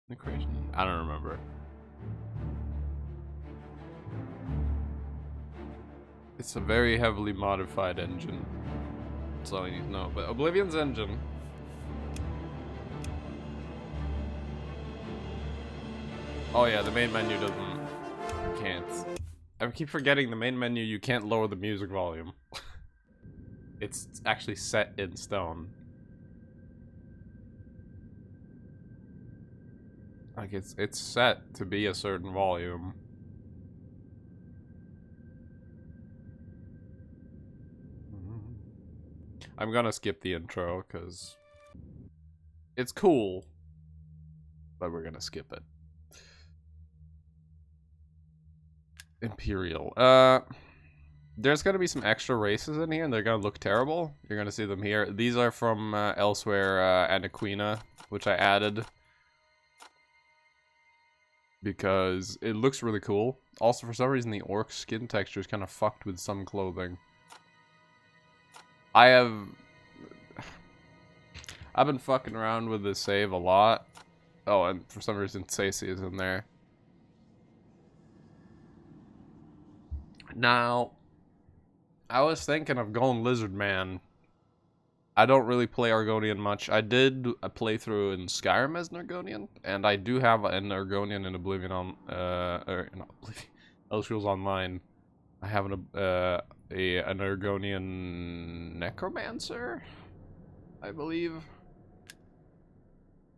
The creation? I don't remember. It's a very heavily modified engine. That's all I need to know. But Oblivion's engine. Oh yeah, the main menu doesn't. You can't. I keep forgetting the main menu. You can't lower the music volume. It's actually set in stone. Like it's set to be a certain volume. I'm gonna skip the intro because it's cool, but we're gonna skip it. Imperial. There's gonna be some extra races in here, and they're gonna look terrible. You're gonna see them here. These are from elsewhere, Anaquina, which I added because it looks really cool. Also, for some reason, the orc skin texture is kind of fucked with some clothing. I've been fucking around with the save a lot. Oh, and for some reason, Sacy is in there. Now, I was thinking of going Lizard Man. I don't really play Aaaargonian much. I did a playthrough in Skyrim as an Aaaargonian, and I do have an Aaaargonian in Oblivion on, or not Oblivion, Elder Scrolls Online. I have an Aaaargonian Necromancer, I believe.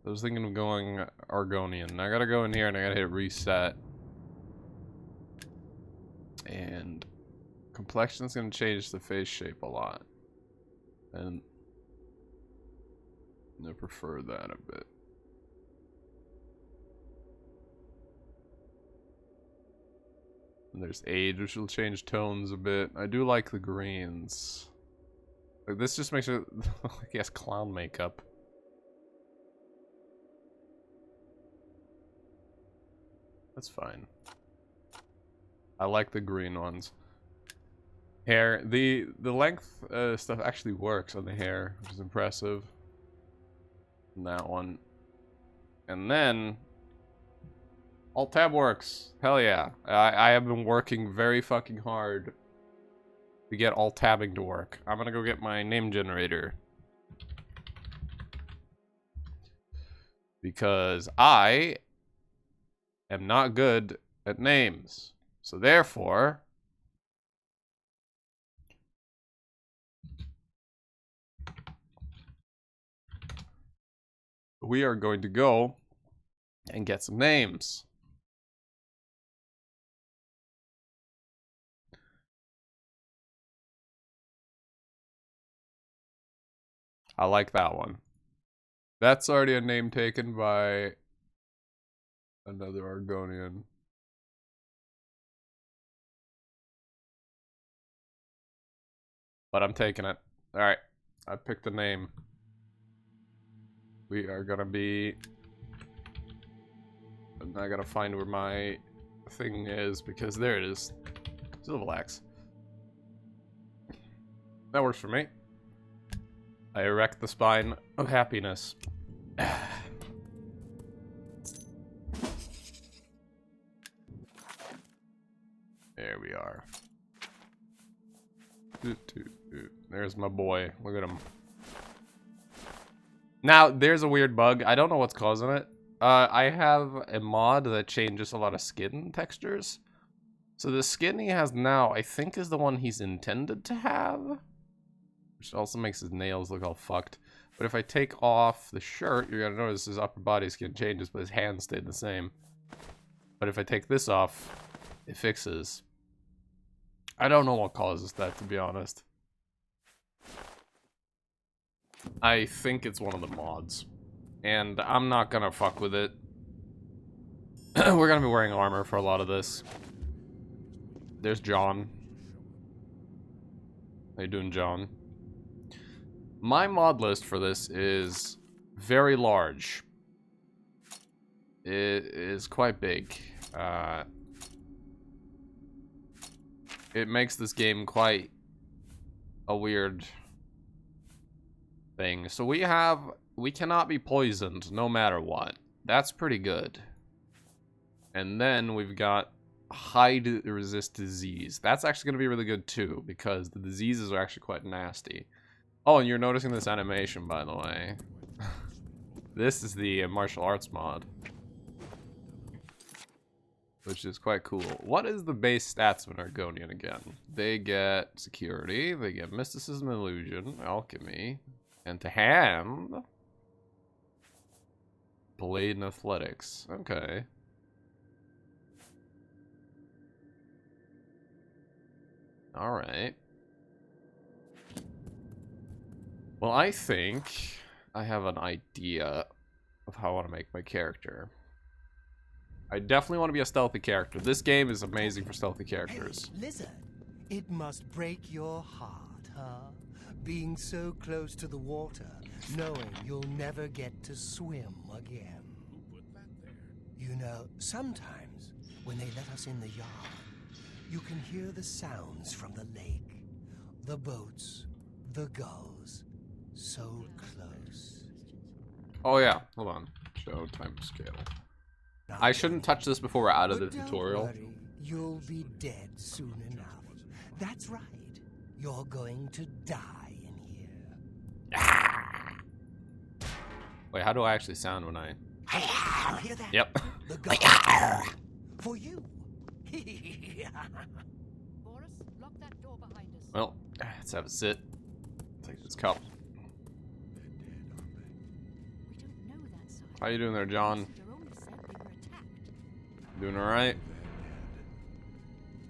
I was thinking of going Aaaargonian. I gotta go in here and I gotta hit reset. And complexion's gonna change the face shape a lot. And I prefer that a bit. And there's age, which will change tones a bit. I do like the greens. Like, this just makes it look like he has clown makeup. That's fine. I like the green ones. Hair, the length stuff actually works on the hair, which is impressive. And that one. And then Alt Tab works. Hell yeah. I have been working very fucking hard to get Alt Tabbing to work. I'm gonna go get my name generator. Because I am not good at names. So therefore, we are going to go and get some names. I like that one. That's already a name taken by another Aaaargonian. But I'm taking it. Alright, I picked a name. We are gonna be... I gotta find where my thing is, because there it is. Xil-Vilax. That works for me. I erect the spine of happiness. There we are. There's my boy. Look at him. Now, there's a weird bug. I don't know what's causing it. I have a mod that changes a lot of skin textures. So the skin he has now, I think, is the one he's intended to have. Which also makes his nails look all fucked. But if I take off the shirt, you're gonna notice his upper body skin changes, but his hands stayed the same. But if I take this off, it fixes. I don't know what causes that, to be honest. I think it's one of the mods. And I'm not gonna fuck with it. We're gonna be wearing armor for a lot of this. There's John. How you doing, John? My mod list for this is very large. It is quite big. It makes this game quite a weird thing. So we cannot be poisoned no matter what. That's pretty good. And then we've got hide resist disease. That's actually going to be really good too, because the diseases are actually quite nasty. Oh, and you're noticing this animation, by the way. This is the martial arts mod, which is quite cool. What is the base stats of an Aaaargonian again? They get security, they get mysticism, illusion, alchemy, and to hand, blade and athletics. Okay. Alright. Well, I think I have an idea of how I want to make my character. I definitely want to be a stealthy character. This game is amazing for stealthy characters. Hey, lizard, it must break your heart, huh? Being so close to the water, knowing you'll never get to swim again. You know, sometimes when they let us in the yard, you can hear the sounds from the lake. The boats, the gulls, so close. Oh yeah, hold on. Show time scale. I shouldn't touch this before we're out of the tutorial. Don't worry, you'll be dead soon enough. That's right. You're going to die in here. Wait, how do I actually sound when I... You hear that? Yep. The gulls. For you. Boris, lock that door behind us. Well, let's have a sit. Take this cup. We don't know that side. How you doing there, John? Messenger only said they were attacked. Doing alright?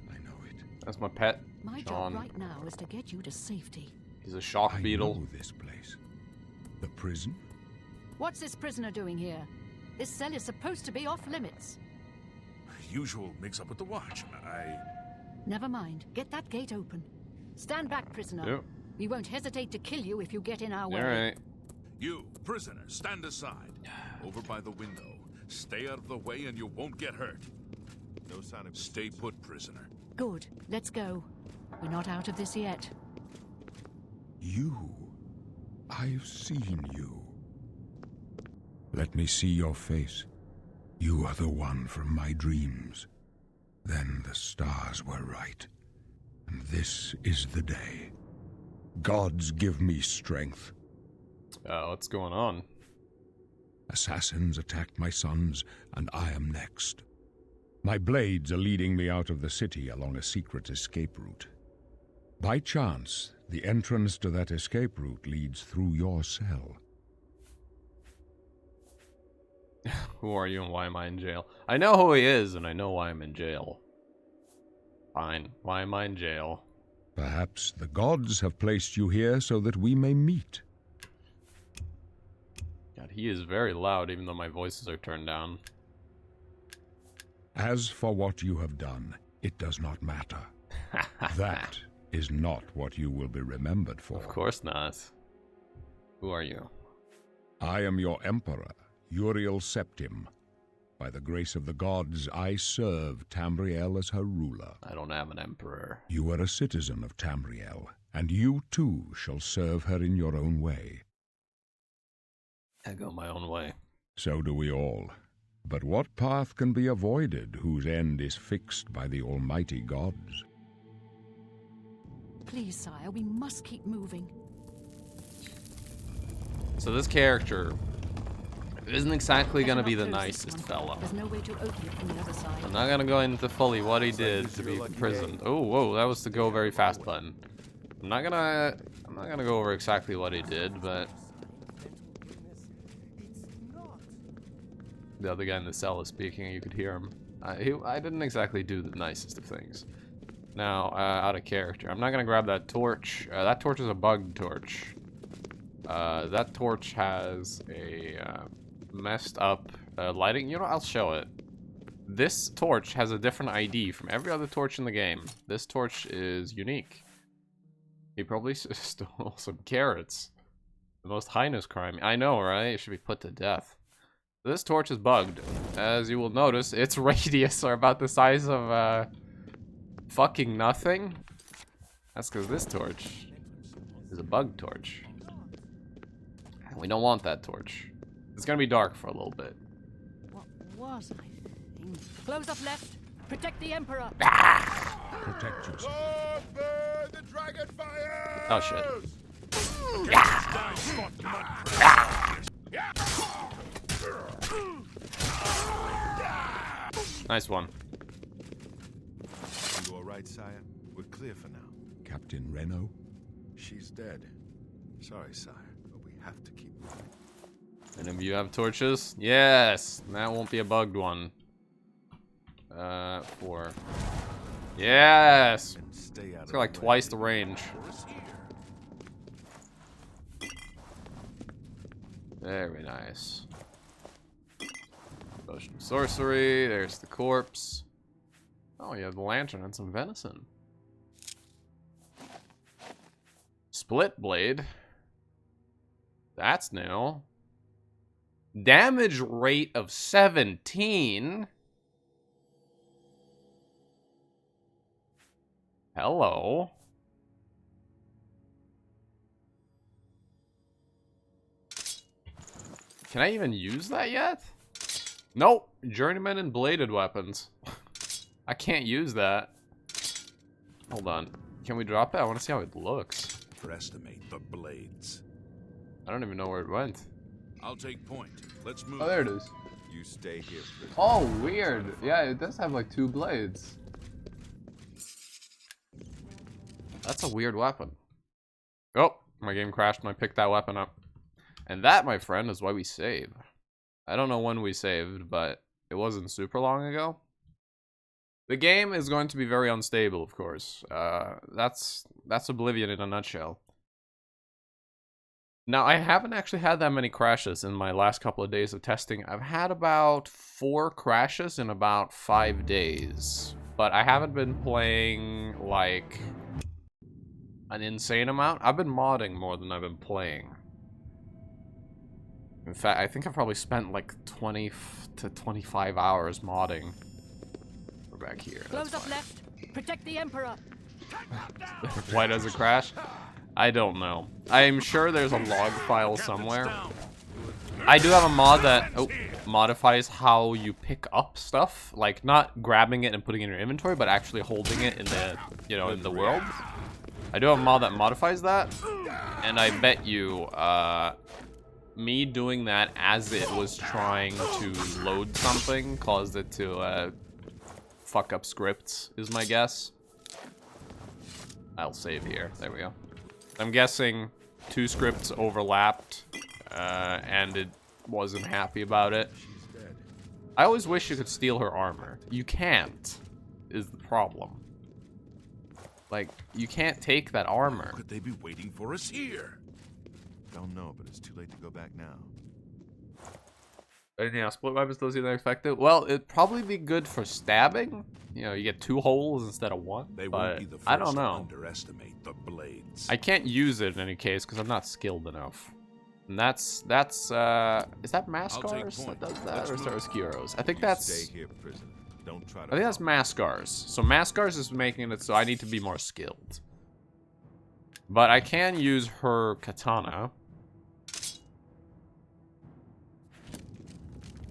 I know it. That's my pet, My John. job right now is to get you to safety. He's a shock I beetle. know this place. The prison? What's this prisoner doing here? This cell is supposed to be off limits. Usual mix-up with the watch. Never mind. Get that gate open. Stand back, prisoner. Yep. We won't hesitate to kill you if you get in our way. Alright. You, prisoner, stand aside. Over by the window. Stay out of the way and you won't get hurt. No sign of... Stay put, prisoner. Good. Let's go. We're not out of this yet. You. I've seen you. Let me see your face. You are the one from my dreams. Then the stars were right. And this is the day. Gods give me strength. What's going on? Assassins attacked my sons, and I am next. My blades are leading me out of the city along a secret escape route. By chance, the entrance to that escape route leads through your cell. Who are you and why am I in jail? I know who he is, and I know why I'm in jail. Fine. Why am I in jail? Perhaps the gods have placed you here so that we may meet. God, he is very loud, even though my voices are turned down. As for what you have done, it does not matter. That is not what you will be remembered for. Of course not. Who are you? I am your emperor, Uriel Septim. By the grace of the gods, I serve Tamriel as her ruler. I don't have an emperor. You are a citizen of Tamriel, and you too shall serve her in your own way. I go my own way. So do we all. But what path can be avoided whose end is fixed by the almighty gods? Please, sire, we must keep moving. So this character isn't exactly Better gonna be not the close this nicest one. fella. There's no way to open it from the other side. I'm not gonna go into fully what he did to be imprisoned. Oh, whoa, that was the go very fast button. I'm not gonna go over exactly what he did, but the other guy in the cell is speaking. You could hear him. I didn't exactly do the nicest of things. Now, out of character, I'm not gonna grab that torch. That torch is a bugged torch. That torch has a messed up lighting. You know, I'll show it. This torch has a different ID from every other torch in the game. This torch is unique. He probably stole some carrots. The most heinous crime. I know, right? It should be put to death. This torch is bugged. As you will notice, its radius are about the size of fucking nothing. That's because this torch is a bugged torch. We don't want that torch. It's gonna be dark for a little bit. was I thinking? Close up left. Protect the Emperor. Protect yourself. Long burn the dragon fire! Oh shit. Nice one. You all right, sire? We're clear for now. Captain Reno? She's dead. Sorry, sire, but we have to keep moving. Any of you have torches? Yes! That won't be a bugged one. 4. Yes! And stay out It's of got like the way. twice the range. Very nice. Potion of sorcery. There's the corpse. Oh, you have the lantern and some venison. Split blade. That's new. Damage rate of 17. Hello. Can I even use that yet? Nope. Journeyman and bladed weapons. I can't use that. Hold on. Can we drop it? I want to see how it looks. Underestimate the blades. I don't even know where it went. I'll take point. Let's move. Oh, there it is. You stay here, prisoner. Oh, weird. Yeah, it does have like 2 blades. That's a weird weapon. Oh, my game crashed and I picked that weapon up. And that, my friend, is why we save. I don't know when we saved, but it wasn't super long ago. The game is going to be very unstable, of course. That's Oblivion in a nutshell. Now, I haven't actually had that many crashes in my last couple of days of testing. I've had about 4 crashes in about 5 days. But I haven't been playing, like, an insane amount. I've been modding more than I've been playing. In fact, I think I've probably spent like 20 to 25 hours modding. We're back here. Close up left. Protect the Emperor. Why does it crash? I don't know. I'm sure there's a log file somewhere. I do have a mod that modifies how you pick up stuff, like not grabbing it and putting it in your inventory, but actually holding it in the, in the world. I do have a mod that modifies that, and I bet you, me doing that as it was trying to load something caused it to fuck up scripts, is my guess. I'll save here. There we go. I'm guessing 2 scripts overlapped, and it wasn't happy about it. I always wish you could steal her armor. You can't, is the problem. Like, you can't take that armor. Could they be waiting for us here? Don't know, but it's too late to go back now. Anything else? Split weapons does either effective? Well, it'd probably be good for stabbing. You know, you get 2 holes instead of 1. They but won't be the first I don't to know. underestimate the blades. I can't use it in any case because I'm not skilled enough. And is that Mascars that does that, or is that Skiros? I think You that's. stay here, prisoner. Don't try to. I think that's Mascars. So Mascars is making it so I need to be more skilled. But I can use her katana.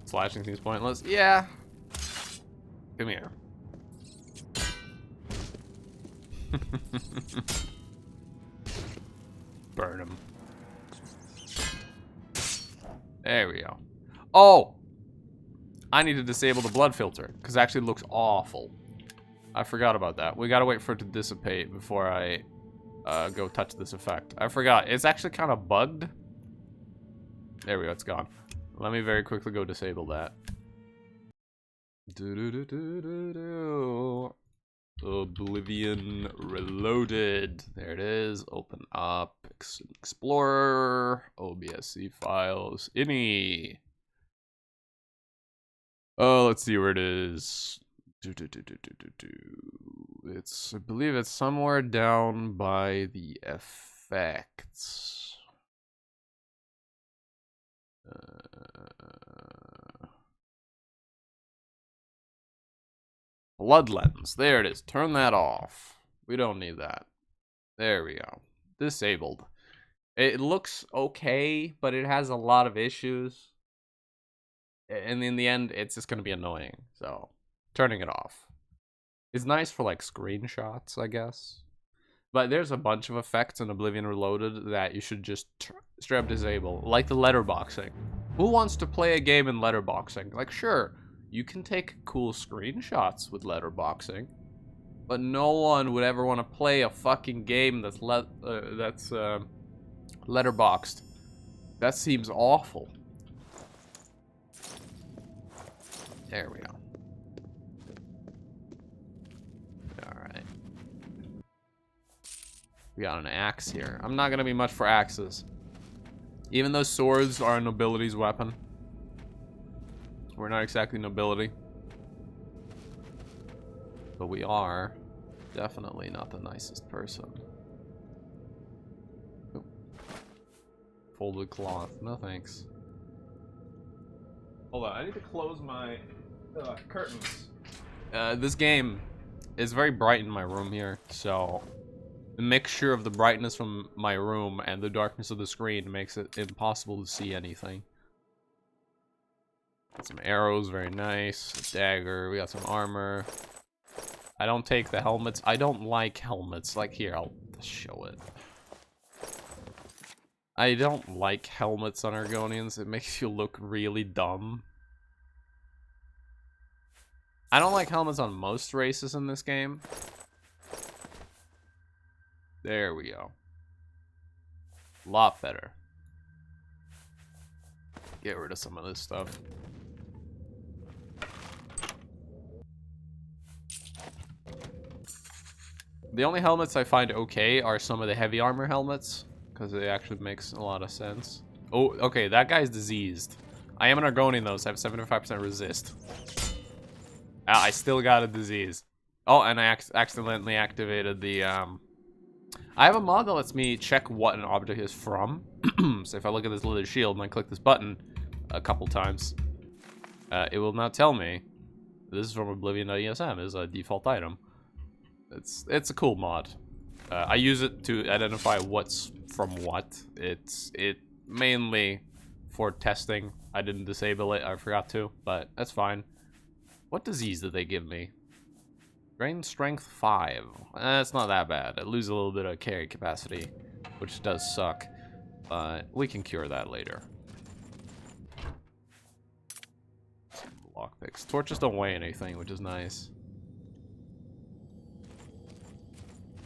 Slashing seems pointless. Yeah. Come here. Burn him. There we go. Oh! I need to disable the blood filter, because it actually looks awful. I forgot about that. We gotta wait for it to dissipate before I go touch this effect. I forgot. It's actually kind of bugged. There we go. It's gone. Let me very quickly go disable that. Oblivion Reloaded. There it is. Open up. Explorer. OBSC files. Any. Oh, let's see where it is. It's, I believe it's somewhere down by the effects. Blood lens. There it is. Turn that off. We don't need that. There we go. Disabled. It looks okay, but it has a lot of issues. And in the end, it's just gonna be annoying. So, turning it off. It's nice for like screenshots, I guess. But there's a bunch of effects in Oblivion Reloaded that you should just straight up disable. Like the letterboxing. Who wants to play a game in letterboxing? Like, sure, you can take cool screenshots with letterboxing. But no one would ever want to play a fucking game that's letterboxed. That seems awful. There we go. Alright. We got an axe here. I'm not gonna be much for axes. Even though swords are a nobility's weapon. We're not exactly nobility. But we are definitely not the nicest person. Oop. Folded cloth. No thanks. Hold on, I need to close my curtains. This game is very bright in my room here, so the mixture of the brightness from my room and the darkness of the screen makes it impossible to see anything. Got some arrows, very nice. A dagger, we got some armor. I don't take the helmets. I don't like helmets. Like, here, I'll show it. I don't like helmets on Aaaargonians. It makes you look really dumb. I don't like helmets on most races in this game. There we go. A lot better. Get rid of some of this stuff. The only helmets I find okay are some of the heavy armor helmets, because it actually makes a lot of sense. Oh, okay, that guy's diseased. I am an Aaaargonian though, so I have 75% resist. I still got a disease. Oh, and I accidentally activated the, I have a mod that lets me check what an object is from. So if I look at this leather shield and I click this button a couple times, it will now tell me this is from Oblivion.esm, is a default item. It's a cool mod. I use it to identify what's from what. It's mainly for testing. I didn't disable it, I forgot to, but that's fine. What disease did they give me? Drain strength 5. That's not that bad. I lose a little bit of carry capacity, which does suck, but we can cure that later. Lockpicks. Torches don't weigh anything, which is nice.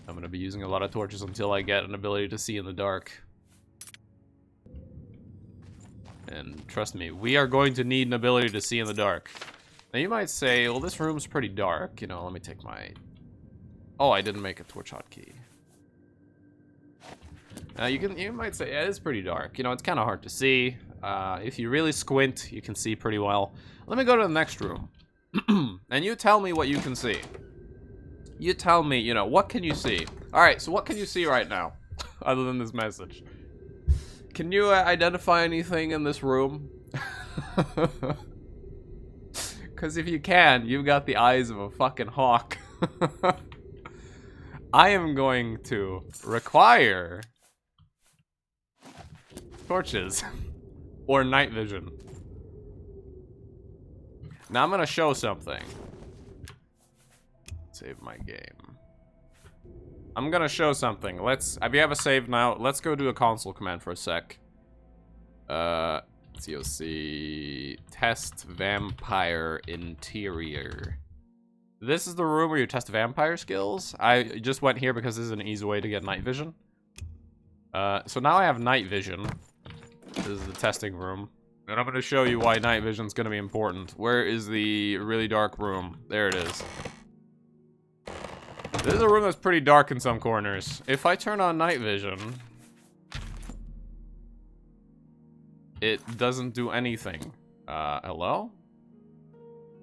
I'm gonna be using a lot of torches until I get an ability to see in the dark. And trust me, we are going to need an ability to see in the dark. Now you might say, well, this room's pretty dark. You know, let me take my... Oh, I didn't make a torch hotkey. You might say, yeah, it's pretty dark. You know, it's kind of hard to see. If you really squint, you can see pretty well. Let me go to the next room. And you tell me what you can see. You tell me, you know, what can you see? Alright, so what can you see right now? Other than this message. Can you identify anything in this room? Because if you can, you've got the eyes of a fucking hawk. I am going to require torches or night vision. Now I'm gonna show something. Save my game. I'm gonna show something. If you have a save now, let's go do a console command for a sec. COC test vampire interior. This is the room where you test vampire skills. I just went here because this is an easy way to get night vision. So now I have night vision. This is the testing room. And I'm gonna show you why night vision is gonna be important. Where is the really dark room? There it is. This is a room that's pretty dark in some corners. If I turn on night vision, it doesn't do anything. Hello?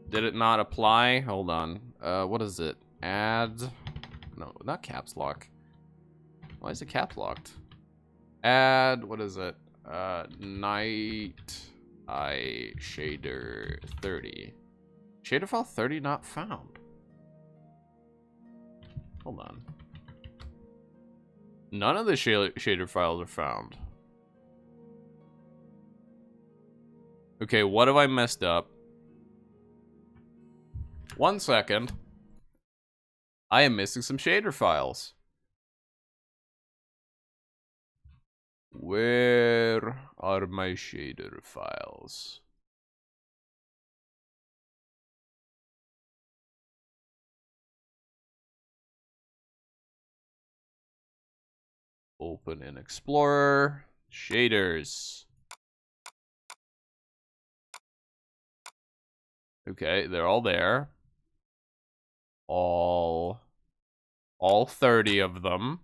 Did it not apply? Hold on. What is it? Add... No, not caps lock. Why is it caps locked? Add... What is it? Night... Eye shader 30. Shader file 30 not found. Hold on. None of the shader files are found. Okay, what have I messed up? 1 second. I am missing some shader files. Where are my shader files? Open in Explorer. Shaders. Okay, they're all there. All 30 of them.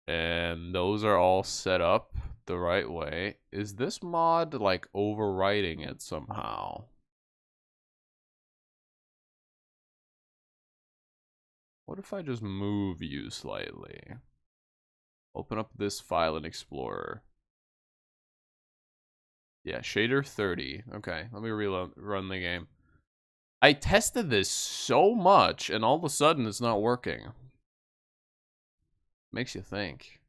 And those are all set up the right way. Is this mod like overwriting it somehow? What if I just move you slightly? Open up this file in Explorer. Yeah, shader 30. Okay, let me run the game. I tested this so much, and all of a sudden it's not working. Makes you think.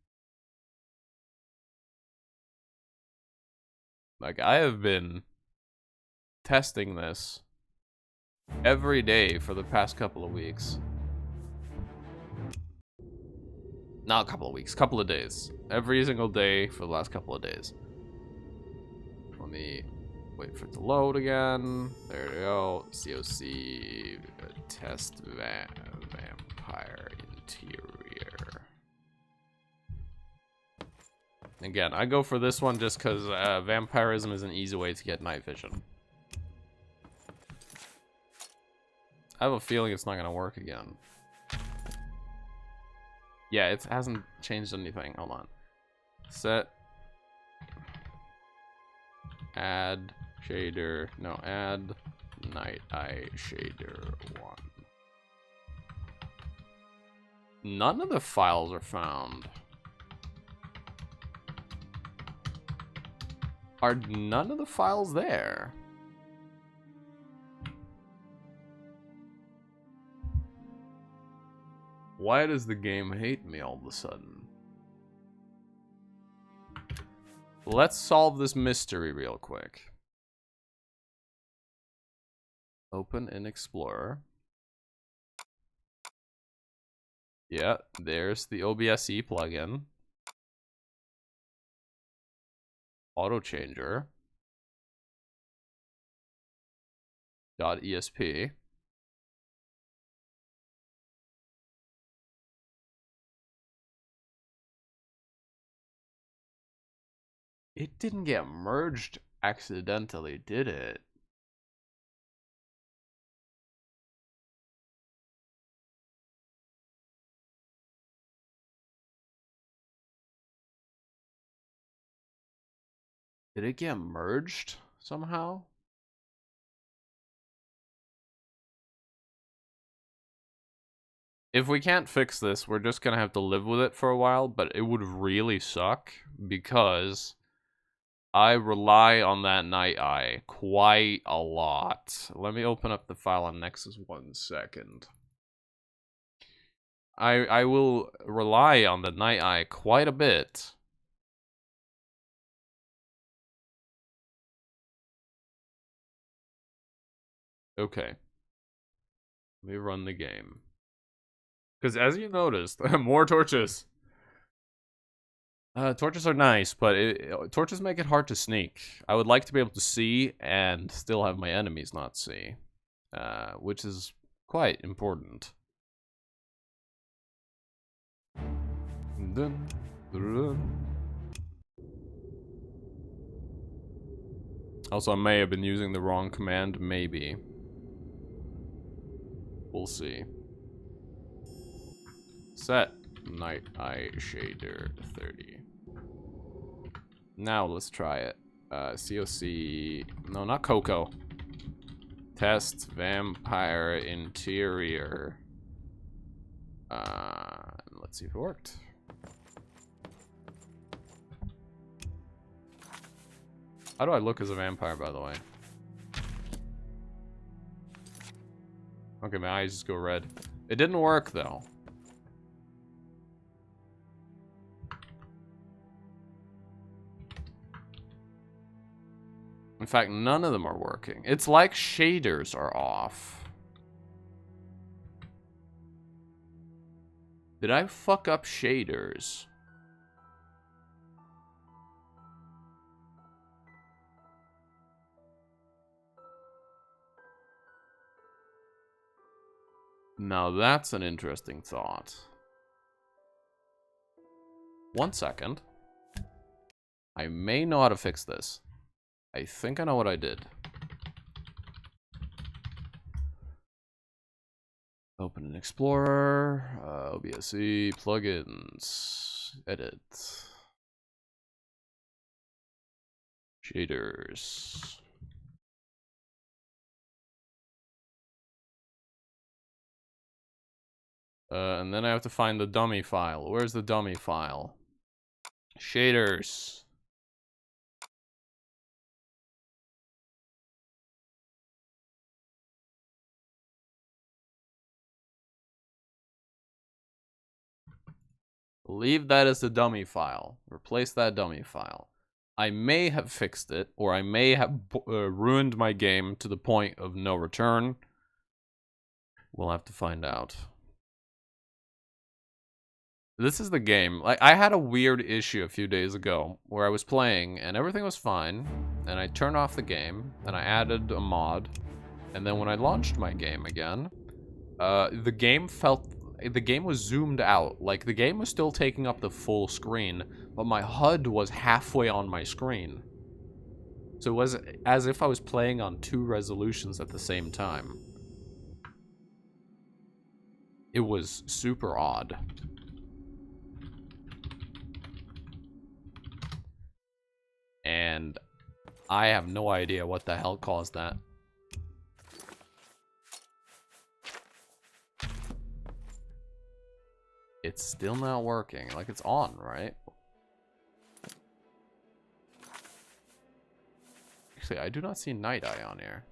Like, I have been testing this every day for the past couple of weeks. Not a couple of weeks, couple of days. Every single day for the last couple of days. Let me wait for it to load again. There we go. COC test vampire interior. Again, I go for this one just because vampirism is an easy way to get night vision. I have a feeling it's not going to work again. Yeah, it hasn't changed anything. Hold on. Set. Add shader. No, add night eye shader 1. None of the files are found. Are none of the files there? Why does the game hate me all of a sudden? Let's solve this mystery real quick. Open in Explorer. Yeah, there's the OBSE plugin. Auto changer. .esp. It didn't get merged accidentally, did it? Did it get merged somehow? If we can't fix this, we're just gonna have to live with it for a while, but it would really suck because I rely on that night eye quite a lot. Let me open up the file on Nexus 1 second. I will rely on the night eye quite a bit. Okay. Let me run the game. Because as you noticed, more torches. Torches are nice, but torches make it hard to sneak. I would like to be able to see and still have my enemies not see. Which is quite important. Dun, dun. Also, I may have been using the wrong command, maybe. We'll see. Set night eye shader 30. Now let's try it. COC. No, not Coco. Test vampire interior. Let's see if it worked. How do I look as a vampire, by the way? Okay, my eyes just go red. It didn't work, though. In fact, none of them are working. It's like shaders are off. Did I fuck up shaders? Now that's an interesting thought. 1 second. I may know how to fix this. I think I know what I did. Open an Explorer, OBSE, plugins, edit. Shaders. And then I have to find the dummy file. Where's the dummy file? Shaders. Leave that as the dummy file. Replace that dummy file. I may have fixed it, or I may have ruined my game to the point of no return. We'll have to find out. This is the game. Like, I had a weird issue a few days ago where I was playing and everything was fine, and I turned off the game and I added a mod, and then when I launched my game again, the game was zoomed out. Like, the game was still taking up the full screen, but my HUD was halfway on my screen. So it was as if I was playing on 2 resolutions at the same time. It was super odd. And I have no idea what the hell caused that. It's still not working. Like, it's on, right? Actually, I do not see Night Eye on here.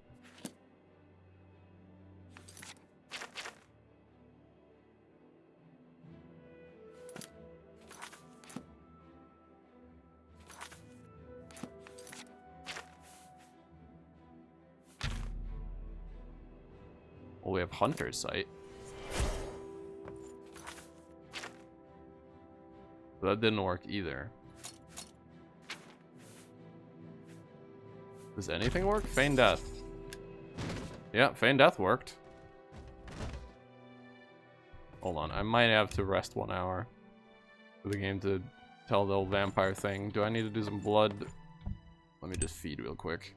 Well, we have Hunter's Sight. That didn't work either. Does anything work? Feign Death. Yeah, Feign Death worked. Hold on, I might have to rest 1 hour for the game to tell the old vampire thing. Do I need to do some blood? Let me just feed real quick.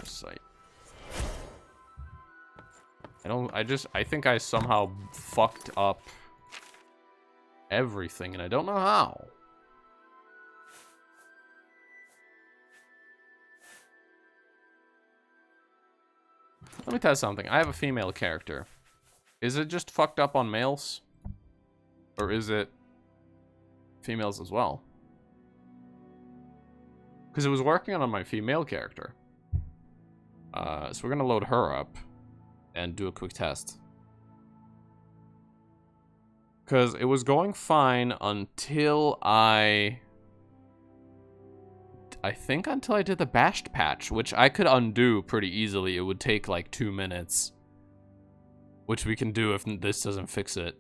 Sight. I think I somehow fucked up everything, and I don't know how. Let me test something. I have a female character. Is it just fucked up on males? Or is it females as well? Because it was working on my female character. So we're gonna load her up and do a quick test. Because it was going fine until I think until I did the bashed patch, which I could undo pretty easily. It would take like 2 minutes. Which we can do if this doesn't fix it.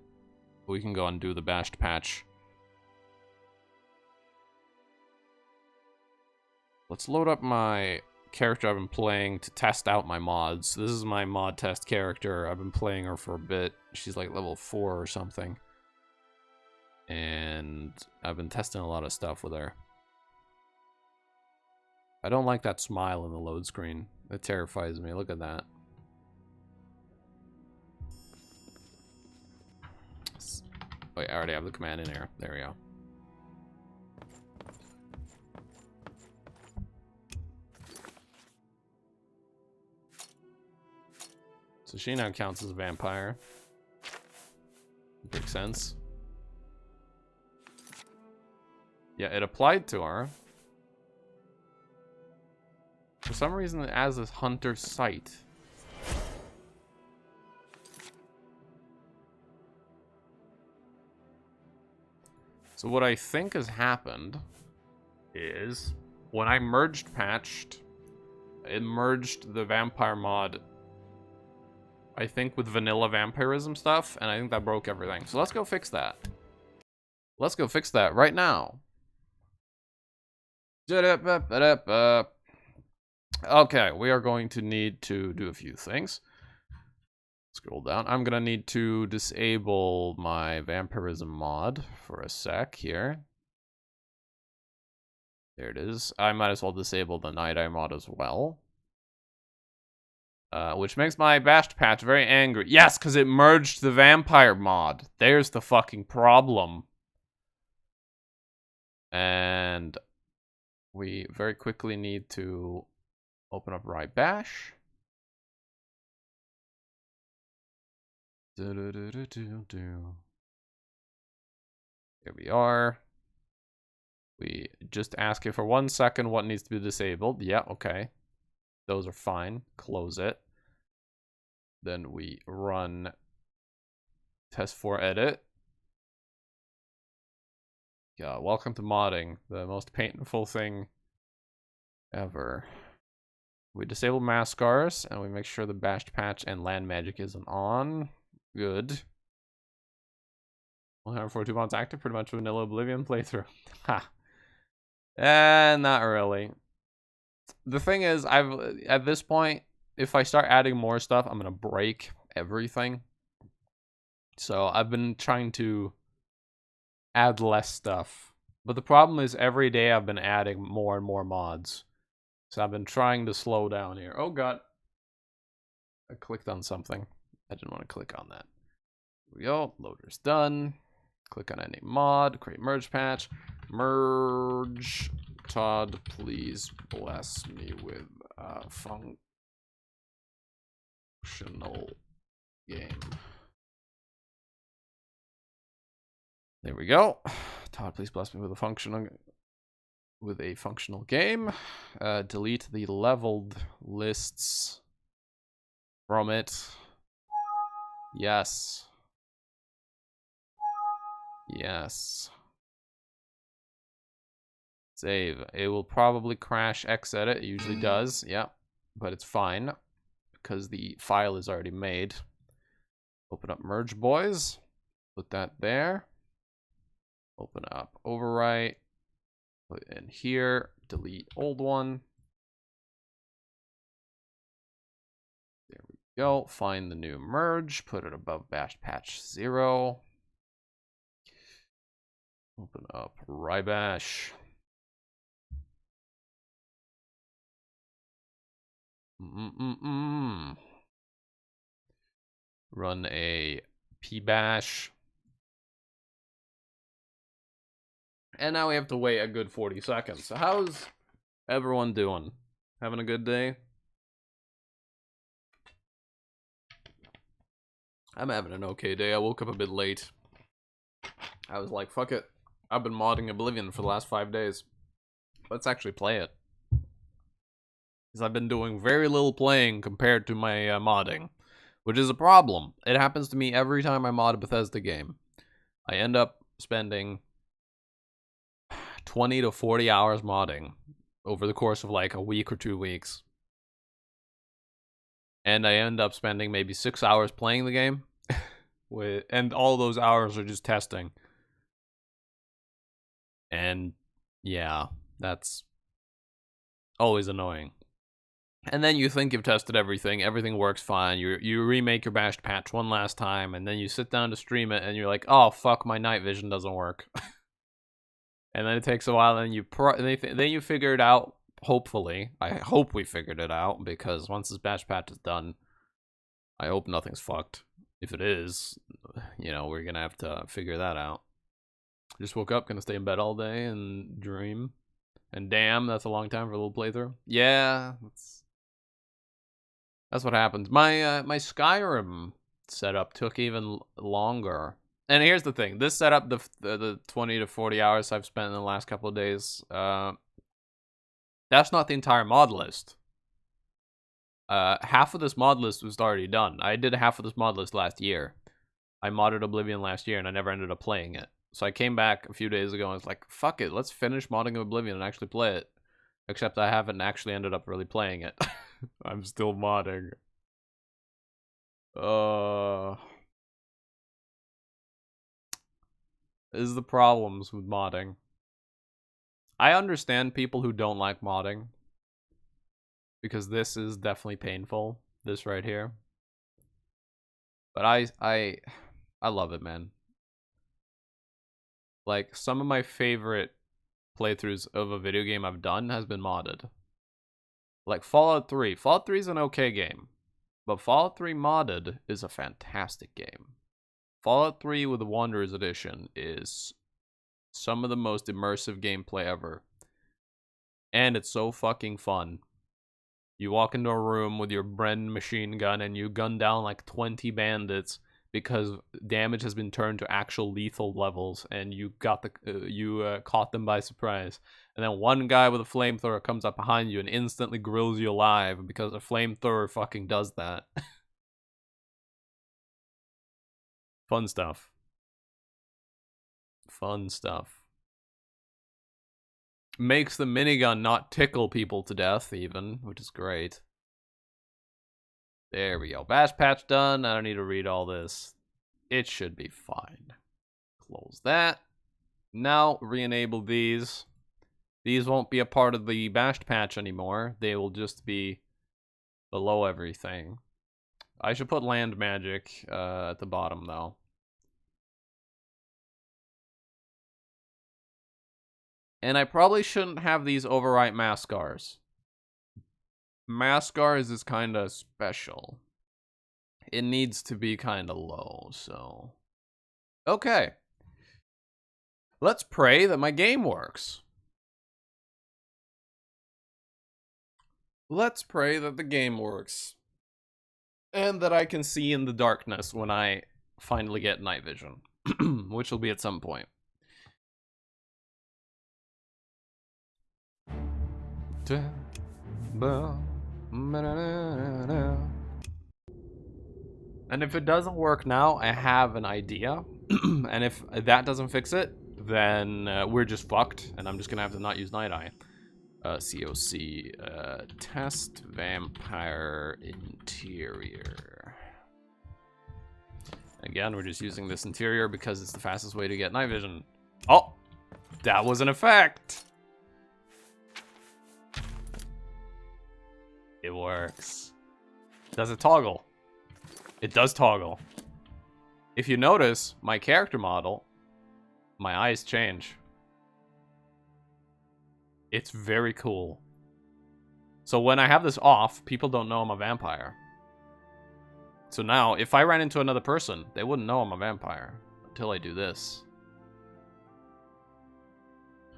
We can go undo the bashed patch. Let's load up my character I've been playing to test out my mods. This is my mod test character. I've been playing her for a bit. She's like level 4 or something. And I've been testing a lot of stuff with her. I don't like that smile in the load screen. It terrifies me. Look at that. Wait, I already have the command in here. There we go. So she now counts as a vampire. Makes sense. Yeah, it applied to her. For some reason, it has this Hunter's Sight. So what I think has happened is when I patched, it merged the vampire mod, I think, with vanilla vampirism stuff, and I think that broke everything. So let's go fix that. Let's go fix that right now. Okay, we are going to need to do a few things. Scroll down. I'm gonna need to disable my vampirism mod for a sec here. There it is. I might as well disable the Night Eye mod as well. Which makes my bashed patch very angry. Yes, because it merged the vampire mod. There's the fucking problem. And we very quickly need to open up Bash. Here we are. We just ask it for 1 second what needs to be disabled. Yeah, okay. Those are fine. Close it. Then we run test for edit. Yeah, welcome to modding, the most painful thing ever. We disable mass scars and we make sure the bashed patch and land magic isn't on. Good. 142 mods active, pretty much vanilla Oblivion playthrough. Ha. Not really. The thing is, at this point, if I start adding more stuff, I'm gonna break everything. So I've been trying to add less stuff. But the problem is every day I've been adding more and more mods. So I've been trying to slow down here. Oh god. I clicked on something. I didn't want to click on that. Here we go. Loader's done. Click on any mod. Create merge patch. Merge. Todd, please bless me with a functional game. There we go. Todd, please bless me with a functional game. Delete the leveled lists from it. Yes. Yes. Save. It will probably crash Xedit. It usually does. Yeah. But it's fine because the file is already made. Open up Merge Boys. Put that there. Open up Overwrite. Put in here. Delete old one. There we go. Find the new merge. Put it above bash patch 0. Open up Rybash. Run a pbash. And now we have to wait a good 40 seconds. So how's everyone doing? Having a good day? I'm having an okay day. I woke up a bit late. I was like, fuck it. I've been modding Oblivion for the last 5 days. Let's actually play it. Because I've been doing very little playing compared to my modding. Which is a problem. It happens to me every time I mod a Bethesda game. I end up spending 20 to 40 hours modding over the course of like a week or 2 weeks. And I end up spending maybe 6 hours playing the game. And all those hours are just testing. And yeah, that's always annoying. And then you think you've tested everything works fine, you remake your bashed patch one last time, and then you sit down to stream it, and you're like, oh fuck, my night vision doesn't work. And then it takes a while, and then you figure it out, hopefully. I hope we figured it out, because once this bashed patch is done, I hope nothing's fucked. If it is, you know, we're gonna have to figure that out. Just woke up, gonna stay in bed all day and dream. And damn, that's a long time for a little playthrough. Yeah, that's what happens. My my Skyrim setup took even longer. And here's the thing: this setup, the 20 to 40 hours I've spent in the last couple of days, that's not the entire mod list. Half of this mod list was already done. I did half of this mod list last year. I modded Oblivion last year, and I never ended up playing it. So I came back a few days ago and was like, fuck it, let's finish modding Oblivion and actually play it. Except I haven't actually ended up really playing it. I'm still modding. This is the problems with modding. I understand people who don't like modding. Because this is definitely painful. This right here. But I love it, man. Like, some of my favorite playthroughs of a video game I've done has been modded. Like Fallout 3. Fallout 3 is an okay game. But Fallout 3 modded is a fantastic game. Fallout 3 with the Wanderers Edition is some of the most immersive gameplay ever. And it's so fucking fun. You walk into a room with your Bren machine gun and you gun down like 20 bandits because damage has been turned to actual lethal levels, and you got caught them by surprise. And then one guy with a flamethrower comes up behind you and instantly grills you alive because a flamethrower fucking does that. Fun stuff. Fun stuff. Makes the minigun not tickle people to death even, which is great. There we go. Bash patch done. I don't need to read all this. It should be fine. Close that. Now re-enable these. These won't be a part of the bashed patch anymore. They will just be below everything. I should put land magic at the bottom though. And I probably shouldn't have these overwrite Mascars. Mascars is kind of special. It needs to be kind of low, so... Okay. Let's pray that my game works. Let's pray that the game works. And that I can see in the darkness when I finally get night vision. Which will be at some point. And if it doesn't work now, I have an idea. And if that doesn't fix it, then we're just fucked. And I'm just gonna have to not use Night Eye. COC, test vampire interior. Again, we're just using this interior because it's the fastest way to get night vision. Oh, that was an effect. It works. Does it toggle? It does toggle. If you notice, my character model, my eyes change. It's very cool. So when I have this off, people don't know I'm a vampire. So now, if I ran into another person, they wouldn't know I'm a vampire until I do this.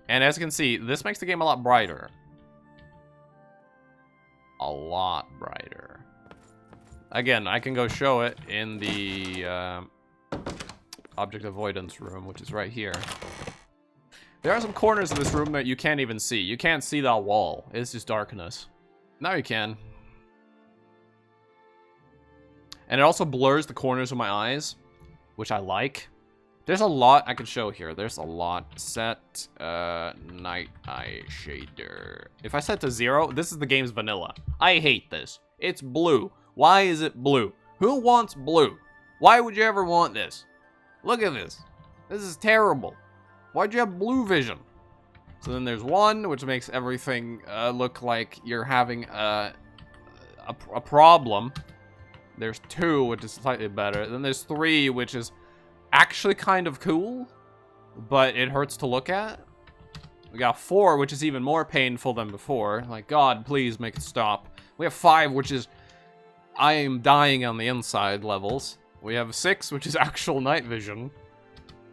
And as you can see, this makes the game a lot brighter. A lot brighter. Again, I can go show it in the object avoidance room, which is right here. There are some corners of this room that you can't even see. You can't see that wall. It's just darkness. Now you can. And it also blurs the corners of my eyes, which I like. There's a lot I can show here. There's a lot. Set night eye shader. If I set to 0, this is the game's vanilla. I hate this. It's blue. Why is it blue? Who wants blue? Why would you ever want this? Look at this. This is terrible. Why'd you have blue vision? So then there's 1, which makes everything look like you're having a problem. There's 2, which is slightly better. Then there's 3, which is actually kind of cool, but it hurts to look at. We got 4, which is even more painful than before. Like, God, please make it stop. We have 5, which is I am dying on the inside levels. We have 6, which is actual night vision.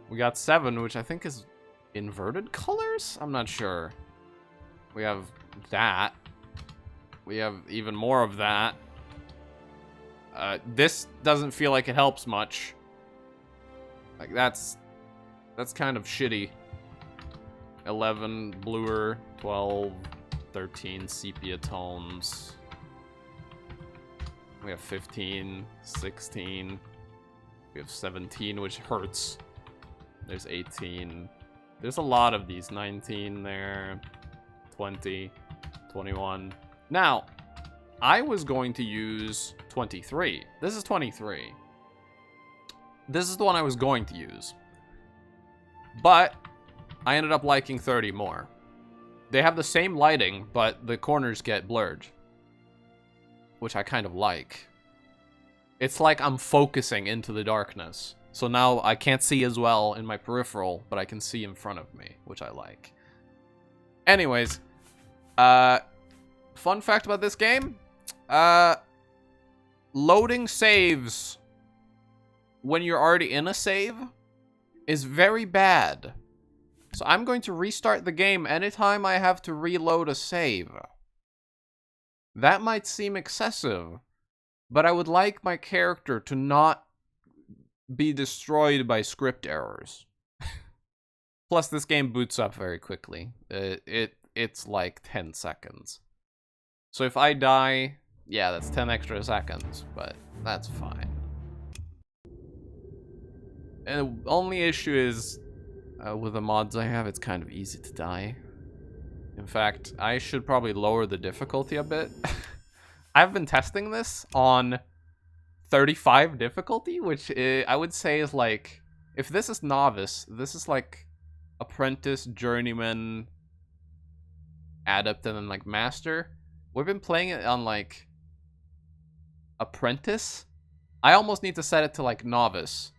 We got 7, which I think is inverted colors? I'm not sure. We have that. We have even more of that. This doesn't feel like it helps much. Like, that's kind of shitty. 11 bluer, 12, 13 sepia tones. We have 15, 16. We have 17, which hurts. There's 18. There's a lot of these. 19 there. 20. 21. Now, I was going to use 23. This is 23. This is the one I was going to use. But I ended up liking 30 more. They have the same lighting, but the corners get blurred. Which I kind of like. It's like I'm focusing into the darkness. So now I can't see as well in my peripheral, but I can see in front of me, which I like. Anyways, fun fact about this game. Loading saves when you're already in a save is very bad. So I'm going to restart the game anytime I have to reload a save. That might seem excessive, but I would like my character to not be destroyed by script errors. Plus, this game boots up very quickly. It's like 10 seconds. So if I die, yeah, that's 10 extra seconds, but that's fine. And the only issue is, with the mods I have, it's kind of easy to die. In fact, I should probably lower the difficulty a bit. I've been testing this on 35 difficulty, which I would say is like, if this is novice, this is like apprentice, journeyman, adept, and then like master. We've been playing it on like apprentice. I almost need to set it to like novice.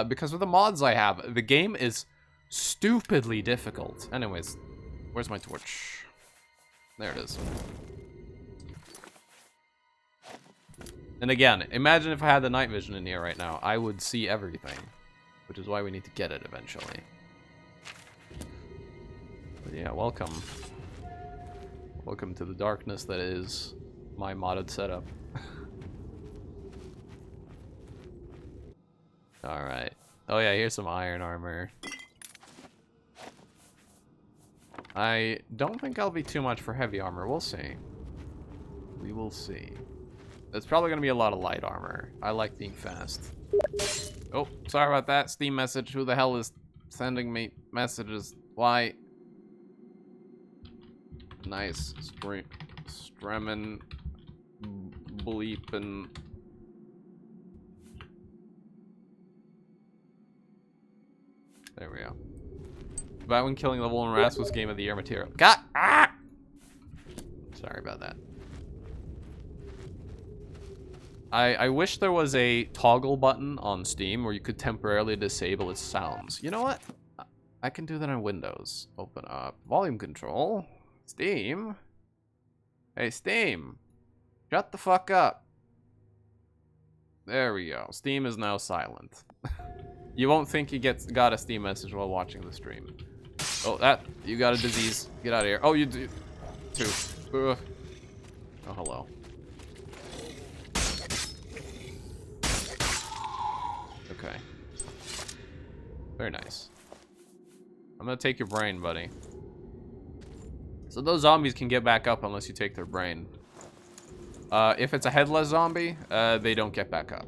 Because with the mods I have, the game is stupidly difficult. Anyways, where's my torch? There it is. And again, imagine if I had the night vision in here right now. I would see everything. Which is why we need to get it eventually. But yeah, welcome. Welcome to the darkness that is my modded setup. Alright. Oh yeah, here's some iron armor. I don't think I'll be too much for heavy armor. We'll see. We will see. It's probably going to be a lot of light armor. I like being fast. Oh, sorry about that. Steam message. Who the hell is sending me messages? Why? Nice. Stremin. Bleepin. There we go. About when killing level 1 rats was game of the year material. Sorry about that. I wish there was a toggle button on Steam where you could temporarily disable its sounds. You know what? I can do that on Windows. Open up volume control. Steam. Hey, Steam. Shut the fuck up. There we go. Steam is now silent. You won't think you got a Steam message while watching the stream. Oh, you got a disease. Get out of here. Oh, you do too. Ugh. Oh, hello. Okay. Very nice. I'm gonna take your brain, buddy. So those zombies can get back up unless you take their brain. If it's a headless zombie, they don't get back up.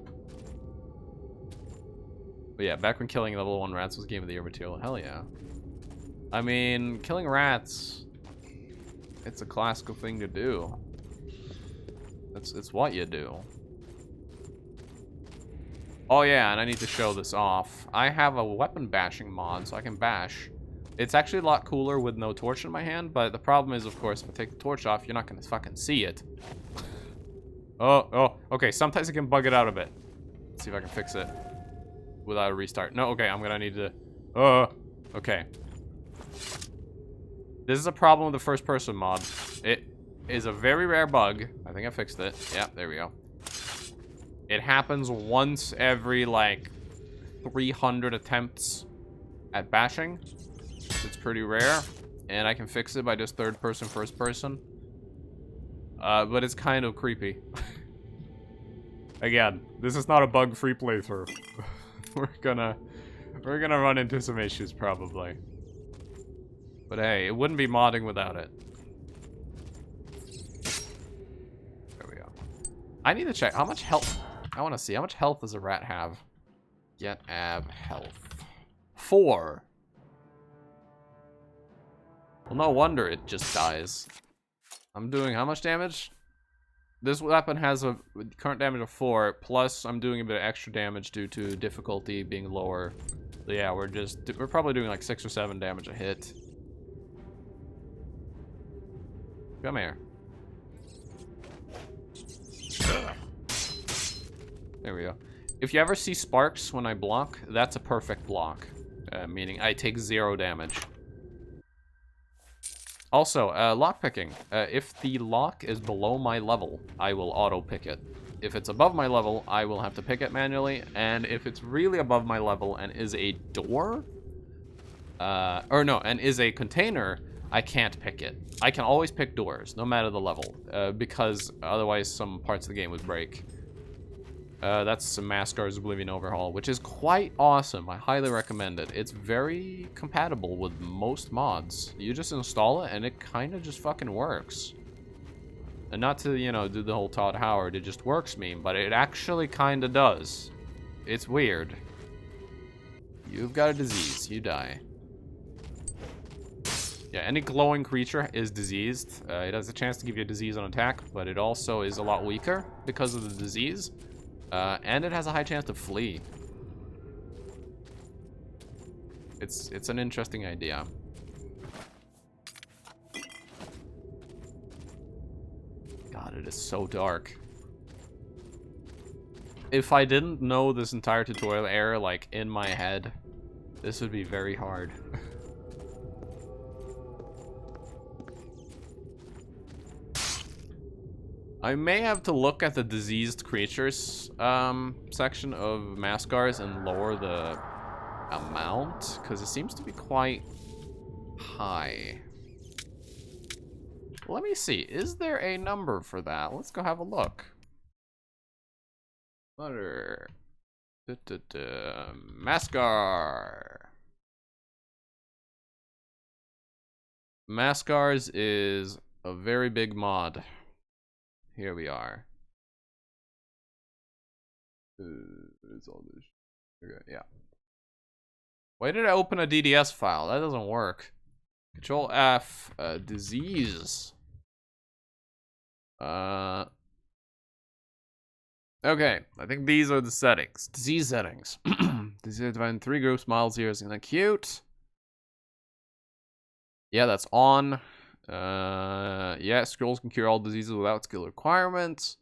But yeah, back when killing level 1 rats was game of the year material. Hell yeah. I mean, killing rats, it's a classical thing to do. It's what you do. Oh yeah, and I need to show this off. I have a weapon bashing mod, so I can bash. It's actually a lot cooler with no torch in my hand, but the problem is, of course, if I take the torch off, you're not gonna fucking see it. Oh, okay, sometimes I can bug it out a bit. Let's see if I can fix it without a restart. No, okay, I'm gonna need to... okay. This is a problem with the first person mod. It is a very rare bug. I think I fixed it. Yeah, there we go. It happens once every, like, 300 attempts at bashing. It's pretty rare. And I can fix it by just third person, first person. But it's kind of creepy. Again, this is not a bug-free playthrough. We're gonna run into some issues, probably. But hey, it wouldn't be modding without it. There we go. I need to check how much health... I want to see, how much health does a rat have? Get ab health. 4. Well, no wonder it just dies. I'm doing how much damage? This weapon has a current damage of 4, plus I'm doing a bit of extra damage due to difficulty being lower. So yeah, we're probably doing like 6 or 7 damage a hit. Come here. There we go. If you ever see sparks when I block, that's a perfect block. Meaning I take 0 damage. Also, lockpicking. If the lock is below my level, I will auto-pick it. If it's above my level, I will have to pick it manually. And if it's really above my level and is a door, and is a container, I can't pick it. I can always pick doors, no matter the level, because otherwise some parts of the game would break. That's Mascar's Oblivion Overhaul, which is quite awesome. I highly recommend it. It's very compatible with most mods. You just install it, and it kind of just fucking works. And not to, you know, do the whole Todd Howard, it just works meme, but it actually kind of does. It's weird. You've got a disease. You die. Yeah, any glowing creature is diseased. It has a chance to give you a disease on attack, but it also is a lot weaker because of the disease. And it has a high chance to flee. It's an interesting idea. God, it is so dark. If I didn't know this entire tutorial area, like, in my head, this would be very hard. I may have to look at the diseased creatures section of Mascars and lower the amount, because it seems to be quite high. Let me see. Is there a number for that? Let's go have a look. Butter. Mascar. Mascars is a very big mod. Here we are. It's all this. Okay, yeah. Why did I open a DDS file? That doesn't work. Control F. Disease. Okay, I think these are the settings. Disease settings. Disease are divided in 3 groups: mild, serious, and acute. Yeah, that's on. Yeah, scrolls can cure all diseases without skill requirements.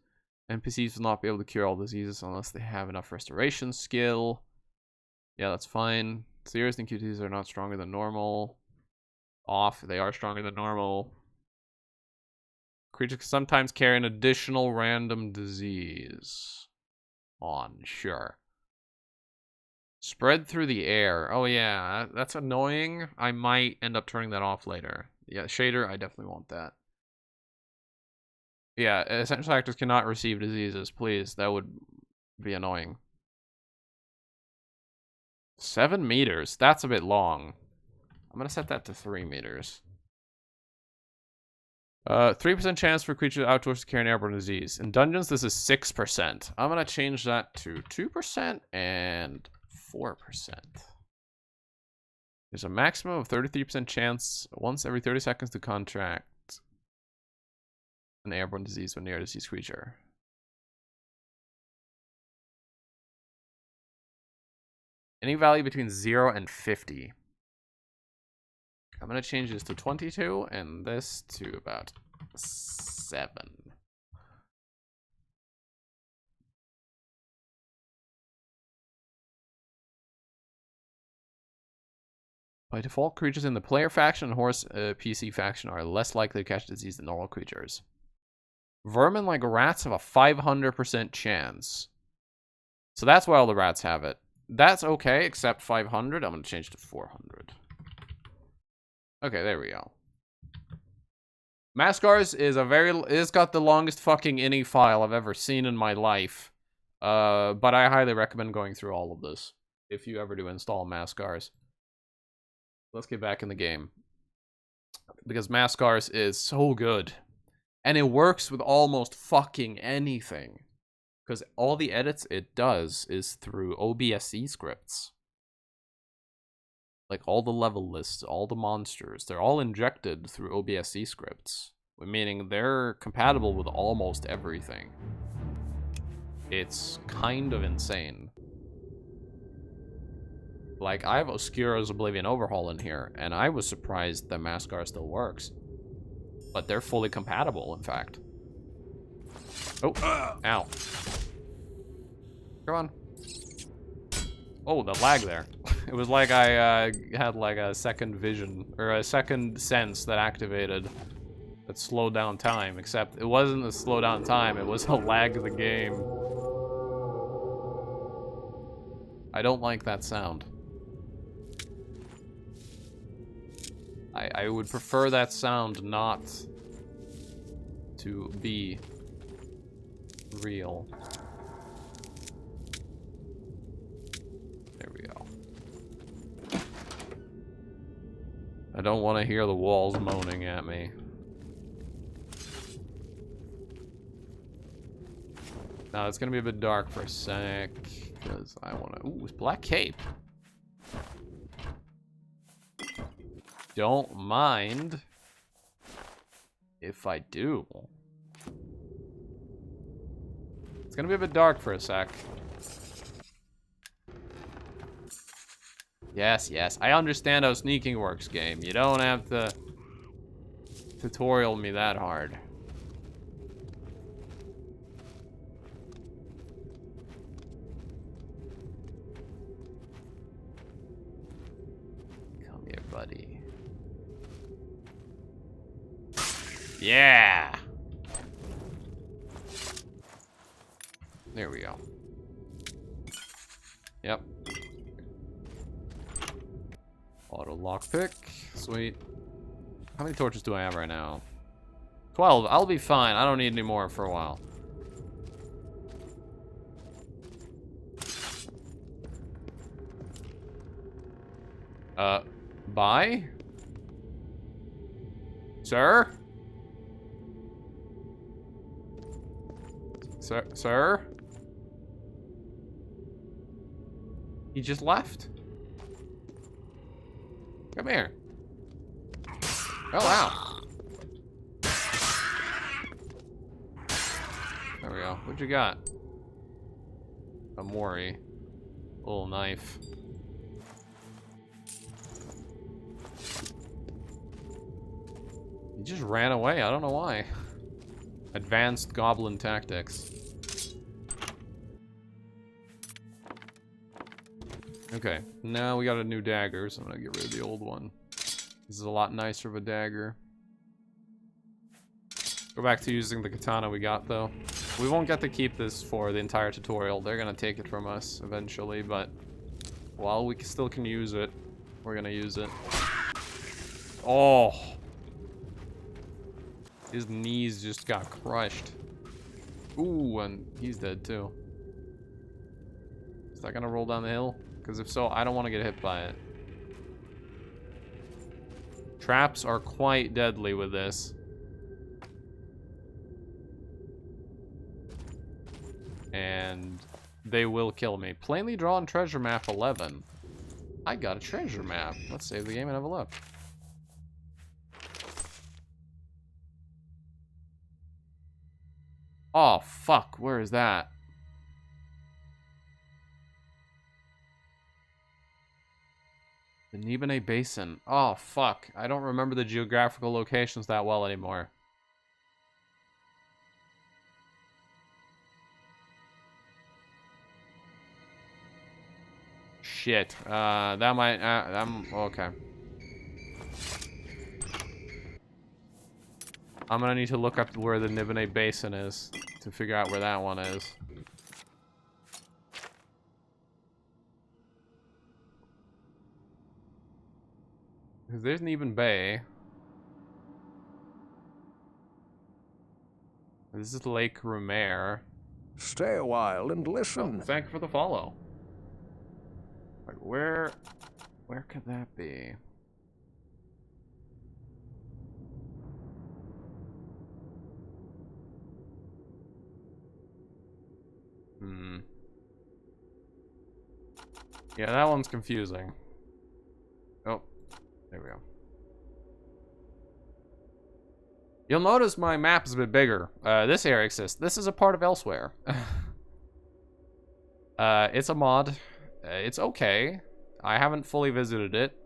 NPCs will not be able to cure all diseases unless they have enough restoration skill. Yeah, that's fine. Serious and acute diseases are not stronger than normal. Off, they are stronger than normal. Creatures can sometimes carry an additional random disease. On, sure. Spread through the air. Oh yeah, that's annoying. I might end up turning that off later. Yeah, shader, I definitely want that. Yeah, essential actors cannot receive diseases, please. That would be annoying. 7 meters. That's a bit long. I'm gonna set that to 3 meters. 3% chance for creatures outdoors to carry an airborne disease. In dungeons, this is 6%. I'm gonna change that to 2% and 4%. There's a maximum of 33% chance once every 30 seconds to contract an airborne disease when near a deceased creature. Any value between 0 and 50. I'm going to change this to 22 and this to about 7. By default, creatures in the player faction and horse PC faction are less likely to catch disease than normal creatures. Vermin like rats have a 500% chance. So that's why all the rats have it. That's okay, except 500. I'm going to change to 400. Okay, there we go. Mascars is it's got the longest fucking ini file I've ever seen in my life. But I highly recommend going through all of this if you ever do install Mascars. Let's get back in the game. Because Mascars is so good. And it works with almost fucking anything. Because all the edits it does is through OBSE scripts. like all the level lists, all the monsters, they're all injected through OBSC scripts, meaning they're compatible with almost everything. It's kind of insane. Like, I have Skiros Oblivion Overhaul in here, and I was surprised that Mascar still works. But they're fully compatible, in fact. Oh, ow. Come on. Oh, the lag there. It was like I had like a second vision, or a second sense that activated that slowed down time, except it wasn't a slow down time, it was a lag of the game. I don't like that sound. I would prefer that sound not to be real. There we go. I don't want to hear the walls moaning at me. Now it's gonna be a bit dark for a sec, because I want to. Ooh, it's Black Cape. Don't mind if I do. It's gonna be a bit dark for a sec. Yes, yes. I understand how sneaking works, game. You don't have to tutorial me that hard. Come here, buddy. Yeah! There we go. Yep. Auto lockpick. Sweet. How many torches do I have right now? 12. I'll be fine. I don't need any more for a while. Bye? Sir? Sir? He just left. Come here. Oh, wow. There we go. What you got? A Mori. Little knife. He just ran away. I don't know why. Advanced goblin tactics. Okay, now we got a new dagger, so I'm gonna get rid of the old one. This is a lot nicer of a dagger. Go back to using the katana we got, though. We won't get to keep this for the entire tutorial. They're gonna take it from us eventually, but while we still can use it, we're gonna use it. Oh! His knees just got crushed. Ooh, and he's dead, too. Is that gonna roll down the hill? Because if so, I don't want to get hit by it. Traps are quite deadly with this. And they will kill me. Plainly drawn treasure map 11. I got a treasure map. Let's save the game and have a look. Oh, fuck. Where is that? The Nibene Basin. Oh, fuck. I don't remember the geographical locations that well anymore. Shit. That might... I'm... Okay. I'm gonna need to look up where the Nibene Basin is to figure out where that one is. Because there's Neben Bay. This is Lake Rumare. Stay a while and listen. Oh, thank you for the follow. Like, where could that be? Yeah, that one's confusing. Oh, there we go. You'll notice my map is a bit bigger. This area exists. This is a part of Elsewhere. It's a mod. It's okay. I haven't fully visited it.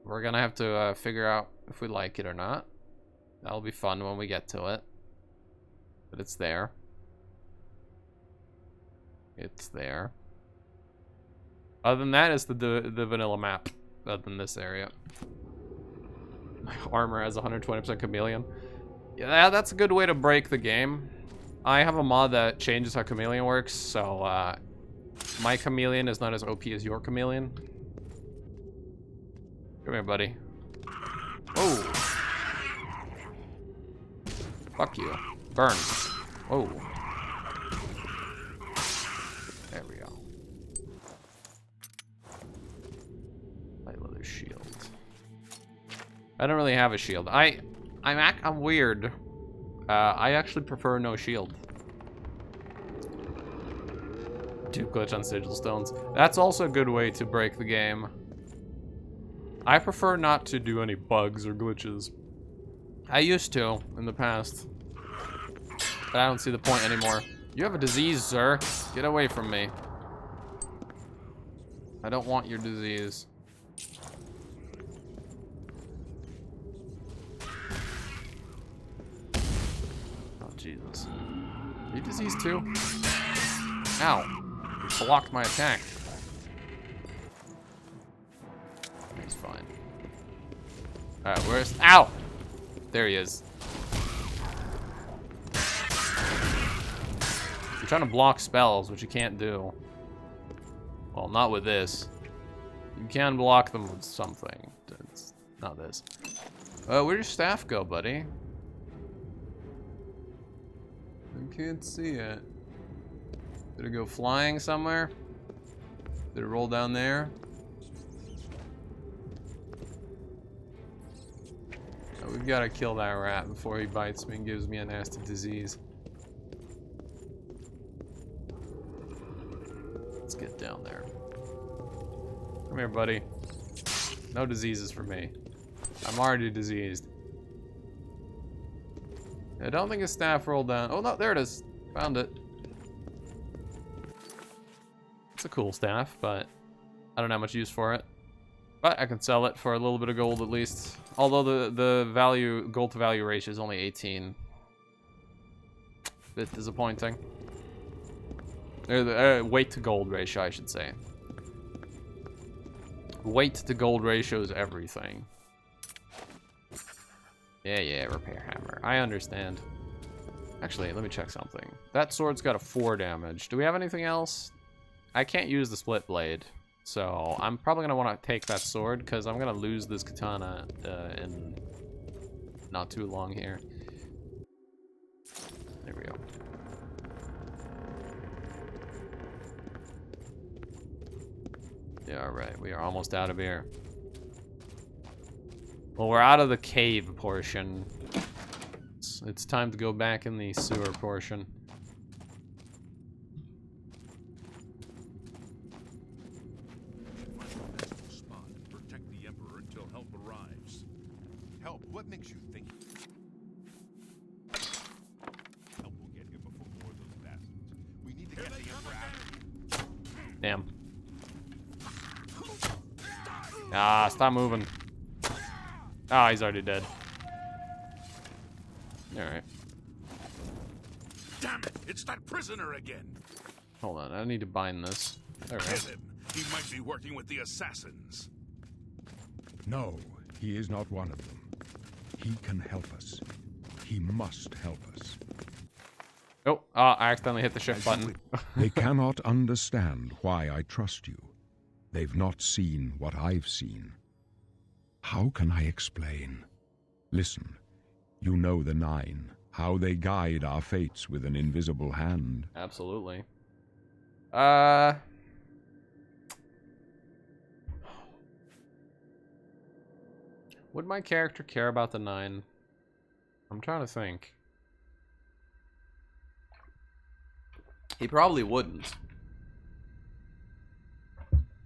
We're gonna have to figure out if we like it or not. That'll be fun when we get to it. But it's there. It's there. Other than that, it's the vanilla map. Other than this area. My armor has 120% chameleon. Yeah, that's a good way to break the game. I have a mod that changes how chameleon works, so my chameleon is not as OP as your chameleon. Come here, buddy. Oh. Fuck you. Burn. Oh. There we go. Light leather shield. I don't really have a shield. I'm weird. I actually prefer no shield. Tube glitch on sigil stones. That's also a good way to break the game. I prefer not to do any bugs or glitches. I used to in the past, but I don't see the point anymore. You have a disease, sir. Get away from me. I don't want your disease. Oh, Jesus. Are you diseased too? Ow. You blocked my attack. He's fine. Alright, where's... Ow! There he is. You're trying to block spells, which you can't do. Well, not with this. You can block them with something. It's not this. Where'd your staff go, buddy? I can't see it. Did it go flying somewhere? Did it roll down there? Oh, we've got to kill that rat before he bites me and gives me a nasty disease. Let's get down there. Come here, buddy. No diseases for me. I'm already diseased. I don't think his staff rolled down. Oh, no, there it is. Found it. It's a cool staff, but I don't have much use for it. But I can sell it for a little bit of gold at least. Although the value, gold to value ratio is only 18. Bit disappointing. The weight to gold ratio, I should say. Weight to gold ratio is everything. Yeah, repair hammer. I understand. Actually, let me check something. That sword's got a 4 damage. Do we have anything else? I can't use the split blade. So I'm probably gonna want to take that sword because I'm gonna lose this katana in not too long here. There we go. Yeah, all right. We are almost out of here. Well, we're out of the cave portion. It's time to go back in the sewer portion. Protect the Emperor until help arrives. Help? What makes you think? Help will get here before more of those bastards. We need to get the Emperor out. Damn. Ah, stop moving. Ah, he's already dead. Alright. Damn it! It's that prisoner again. Hold on, I need to bind this. There we go. Get him. He might be working with the assassins. No, he is not one of them. He can help us. He must help us. Oh, I accidentally hit the shift button. They cannot understand why I trust you. They've not seen what I've seen. How can I explain? Listen, you know the Nine, how they guide our fates with an invisible hand. Absolutely. Would my character care about the Nine? I'm trying to think. He probably wouldn't.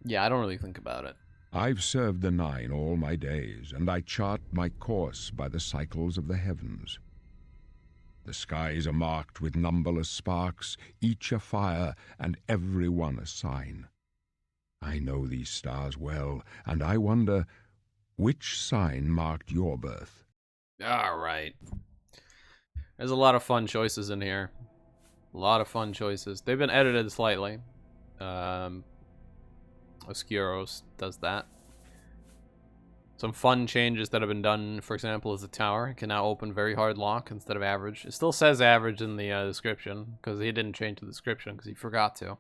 Yeah, I don't really think about it. I've served the Nine all my days, and I chart my course by the cycles of the heavens. The skies are marked with numberless sparks, each a fire, and every one a sign. I know these stars well, and I wonder, which sign marked your birth? All right. There's a lot of fun choices in here. A lot of fun choices. They've been edited slightly. Skiros does that. Some fun changes that have been done, for example, is the tower. It can now open very hard lock instead of average. It still says average in the description, because he didn't change the description, because he forgot to.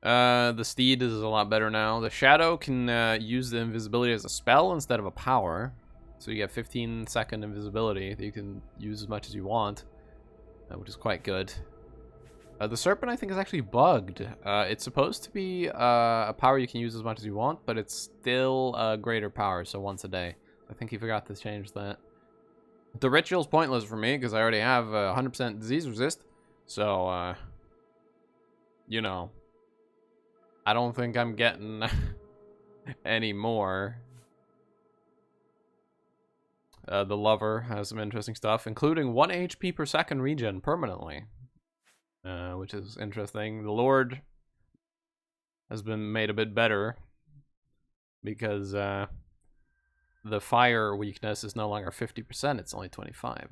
The steed is a lot better now. The shadow can use the invisibility as a spell instead of a power. So you get 15-second invisibility that you can use as much as you want, which is quite good. The serpent, I think, is actually bugged. It's supposed to be a power you can use as much as you want, but it's still a greater power, so once a day. I think he forgot to change that. The ritual's pointless for me, because I already have 100% disease resist. So, you know, I don't think I'm getting any more. The lover has some interesting stuff, including 1 HP per second regen permanently. Which is interesting. The Lord has been made a bit better because the fire weakness is no longer 50%, it's only 25%.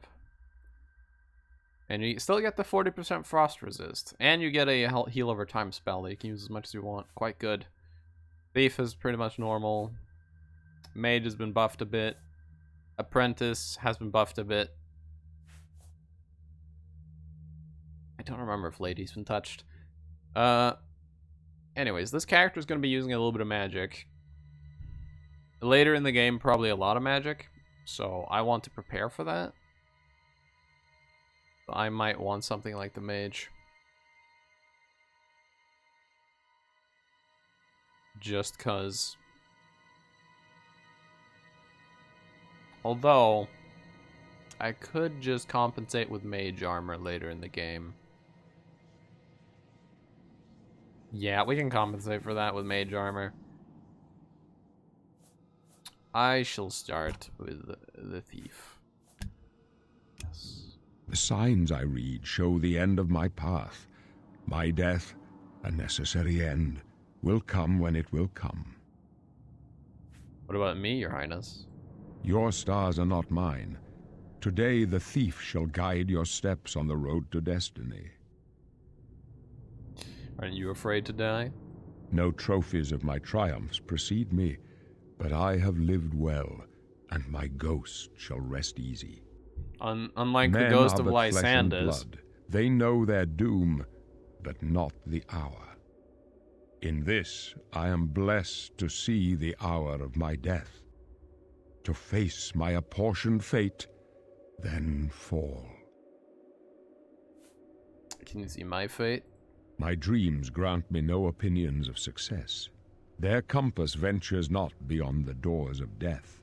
And you still get the 40% frost resist. And you get a heal over time spell that you can use as much as you want. Quite good. Thief is pretty much normal. Mage has been buffed a bit. Apprentice has been buffed a bit. I don't remember if Lady's been touched. Anyways, this character is going to be using a little bit of magic. Later in the game, probably a lot of magic. So I want to prepare for that. I might want something like the mage. Just cause. Although, I could just compensate with mage armor later in the game. Yeah, we can compensate for that with mage armor. I shall start with the thief. Yes. The signs I read show the end of my path. My death, a necessary end, will come when it will come. What about me, Your Highness? Your stars are not mine. Today the thief shall guide your steps on the road to destiny. Aren't you afraid to die? No trophies of my triumphs precede me, but I have lived well, and my ghost shall rest easy. Unlike Men the ghost are of but flesh and Lysander's. blood. They know their doom, but not the hour. In this I am blessed to see the hour of my death, to face my apportioned fate, then fall. Can you see my fate? My dreams grant me no opinions of success. Their compass ventures not beyond the doors of death.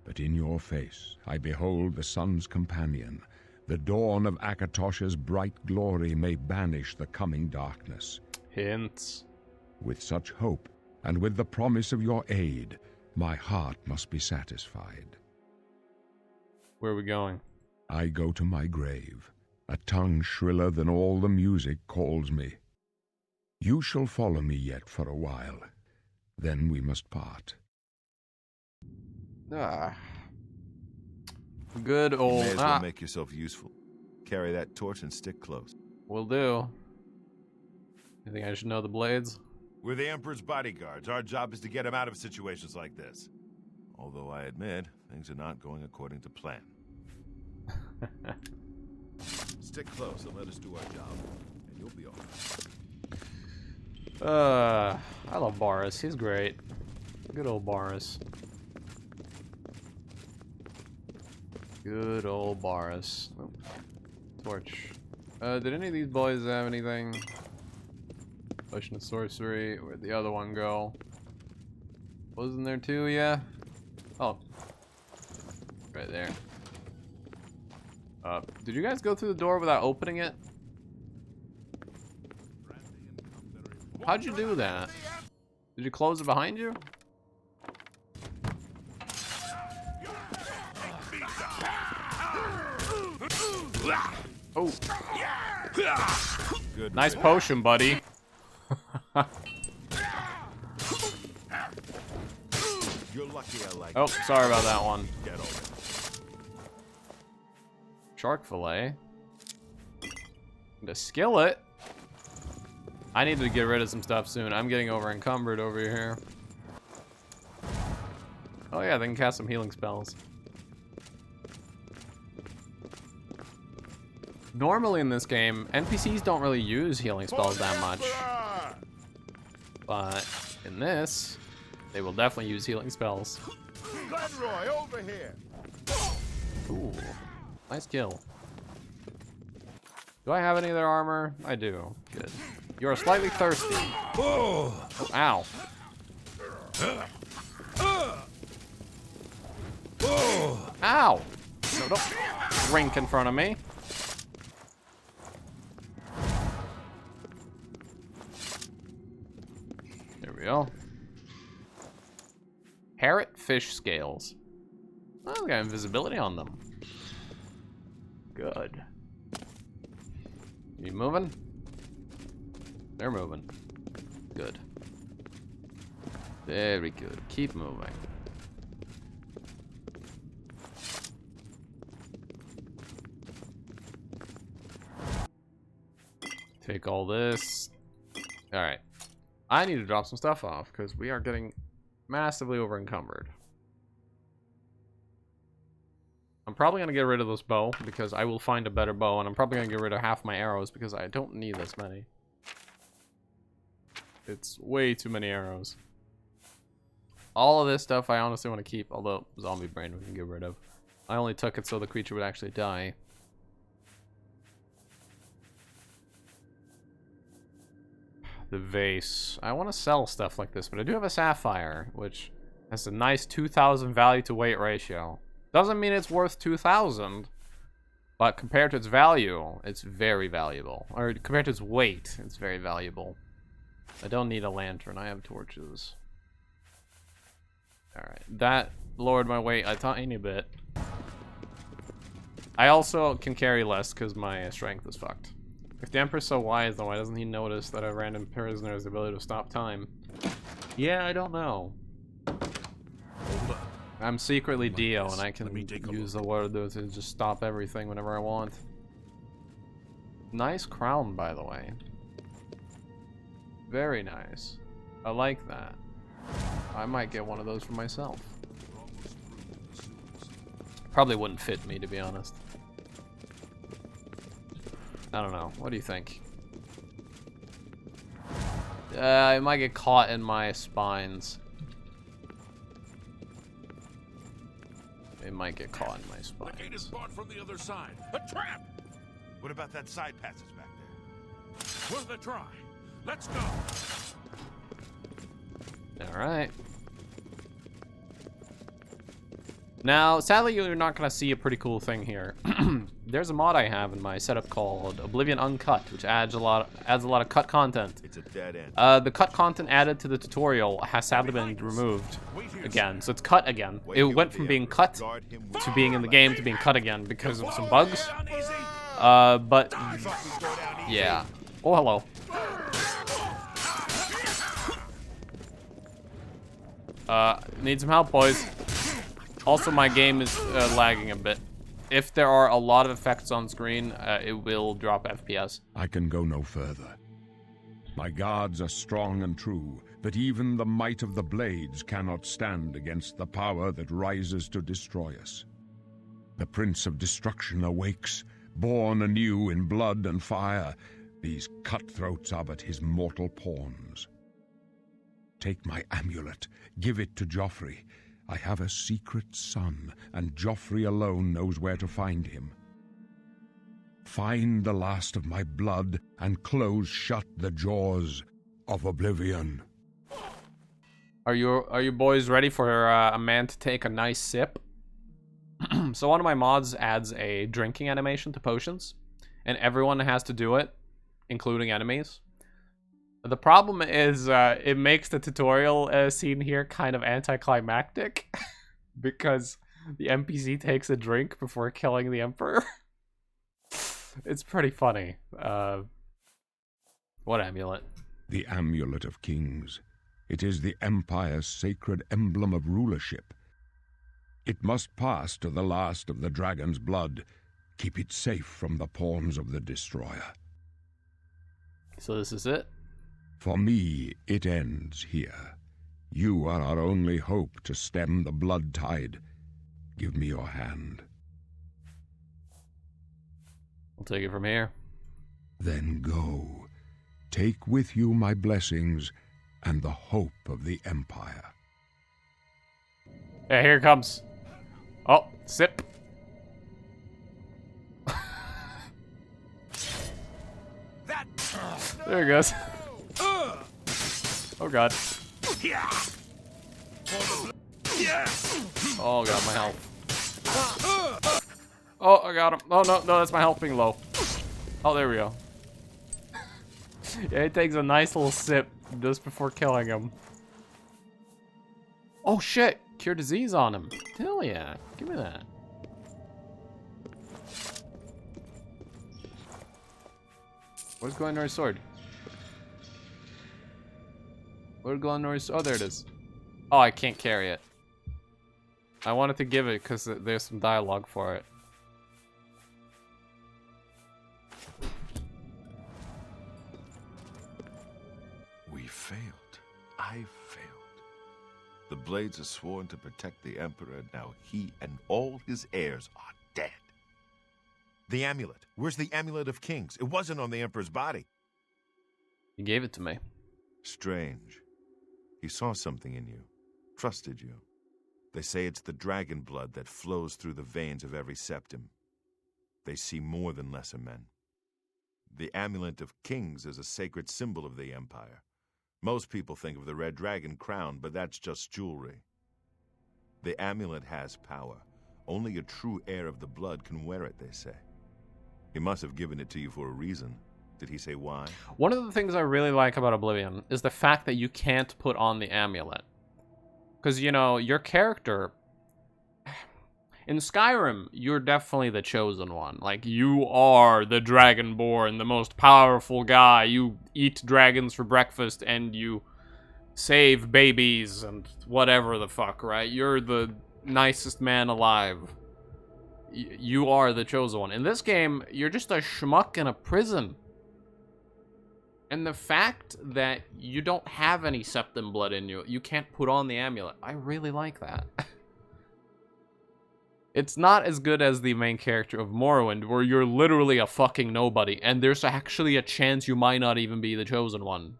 But in your face I behold the sun's companion. The dawn of Akatosh's bright glory may banish the coming darkness. Hints. With such hope, and with the promise of your aid, my heart must be satisfied. Where are we going? I go to my grave. A tongue shriller than all the music calls me. You shall follow me yet for a while. Then we must part. Good old. You may as well make yourself useful. Carry that torch and stick close. Will do. You think I should know the blades? We're the Emperor's bodyguards. Our job is to get him out of situations like this. Although I admit, things are not going according to plan. Stick close and let us do our job, and you'll be all right. I love Boris. He's great. Good old Boris. Good old Boris. Oh, torch. Did any of these boys have anything? Potion of sorcery. Where'd the other one go? Wasn't there two? Yeah. Oh. Right there. Did you guys go through the door without opening it? How'd you do that? Did you close it behind you? Oh. Good. Nice potion, buddy. You're lucky I like Oh, sorry about that one. Get over it. Shark fillet. The skillet. I need to get rid of some stuff soon. I'm getting over encumbered over here. Oh yeah, they can cast some healing spells. Normally in this game, NPCs don't really use healing spells that much. But in this, they will definitely use healing spells. Glenroy, over here. Ooh, nice kill. Do I have any other armor? I do. Good. You are slightly thirsty. Oh, ow. Ow! No, don't drink in front of me. There we go. Parrot fish scales. Oh, we got invisibility on them. Good. You moving? They're moving. Good. Very good. Keep moving. Take all this. Alright. I need to drop some stuff off because we are getting massively over encumbered. I'm probably going to get rid of this bow because I will find a better bow, and I'm probably going to get rid of half my arrows because I don't need this many. It's way too many arrows. All of this stuff I honestly want to keep, although zombie brain we can get rid of. I only took it so the creature would actually die. The vase. I want to sell stuff like this, but I do have a sapphire, which has a nice 2,000 value to weight ratio. Doesn't mean it's worth 2,000, but compared to its value, it's very valuable. Or compared to its weight, it's very valuable. I don't need a lantern. I have torches. Alright, that lowered my weight a tiny bit. I also can carry less because my strength is fucked. If the Emperor's so wise, then why doesn't he notice that a random prisoner has the ability to stop time? Yeah, I don't know. I'm secretly Dio, and I can use the word to just stop everything whenever I want. Nice crown, by the way. Very nice. I like that. I might get one of those for myself. Probably wouldn't fit me, to be honest. I don't know. What do you think? I might get caught in my spines. It might get caught in my spines. The gate is barred from the other side. A trap! What about that side passage back there? Worth a try. Let's go. All right. Now, sadly, you're not going to see a pretty cool thing here. There's a mod I have in my setup called Oblivion Uncut, which adds a lot of cut content. It's a dead end. The cut content added to the tutorial has sadly been removed again, so it's cut again. It went from being cut to being in the game to being cut again because of some bugs. But yeah. Oh, hello. Need some help, boys. Also, my game is lagging a bit. If there are a lot of effects on screen, it will drop FPS. I can go no further. My guards are strong and true, but even the might of the blades cannot stand against the power that rises to destroy us. The Prince of Destruction awakes, born anew in blood and fire. These cutthroats are but his mortal pawns. Take my amulet, give it to Joffrey. I have a secret son, and Joffrey alone knows where to find him. Find the last of my blood, and close shut the jaws of Oblivion. Are you boys ready for a man to take a nice sip? So one of my mods adds a drinking animation to potions, and everyone has to do it, including enemies. The problem is it makes the tutorial scene here kind of anticlimactic because the NPC takes a drink before killing the Emperor. It's pretty funny. What amulet? The Amulet of Kings. It is the Empire's sacred emblem of rulership. It must pass to the last of the dragon's blood. Keep it safe from the pawns of the Destroyer. So this is it? For me, it ends here. You are our only hope to stem the blood tide. Give me your hand. I'll take it from here. Then go. Take with you my blessings and the hope of the Empire. Yeah, here it comes. Oh, sip. There it goes. Oh god. Oh god, my health. Oh, I got him. Oh no, that's my health being low. Oh, there we go. Yeah, it takes a nice little sip just before killing him. Oh shit, cure disease on him. Hell yeah, give me that. Where's Glenroy's sword? Where's Glenroy's sword? Oh, there it is. Oh, I can't carry it. I wanted to give it because there's some dialogue for it. We failed. I failed. The Blades are sworn to protect the Emperor. Now he and all his heirs are dead. The amulet. Where's the Amulet of Kings? It wasn't on the Emperor's body. He gave it to me. Strange. He saw something in you. Trusted you. They say it's the dragon blood that flows through the veins of every Septim. They see more than lesser men. The Amulet of Kings is a sacred symbol of the Empire. Most people think of the red dragon crown, but that's just jewelry. The amulet has power. Only a true heir of the blood can wear it, they say. He must have given it to you for a reason. Did he say why? One of the things I really like about Oblivion is the fact that you can't put on the amulet. Because, you know, your character... In Skyrim, you're definitely the chosen one. Like, you are the Dragonborn, the most powerful guy. You eat dragons for breakfast and you save babies and whatever the fuck, right? You're the nicest man alive. You are the chosen one. In this game, you're just a schmuck in a prison. And the fact that you don't have any Septim blood in you, you can't put on the amulet. I really like that. It's not as good as the main character of Morrowind, where you're literally a fucking nobody, and there's actually a chance you might not even be the chosen one.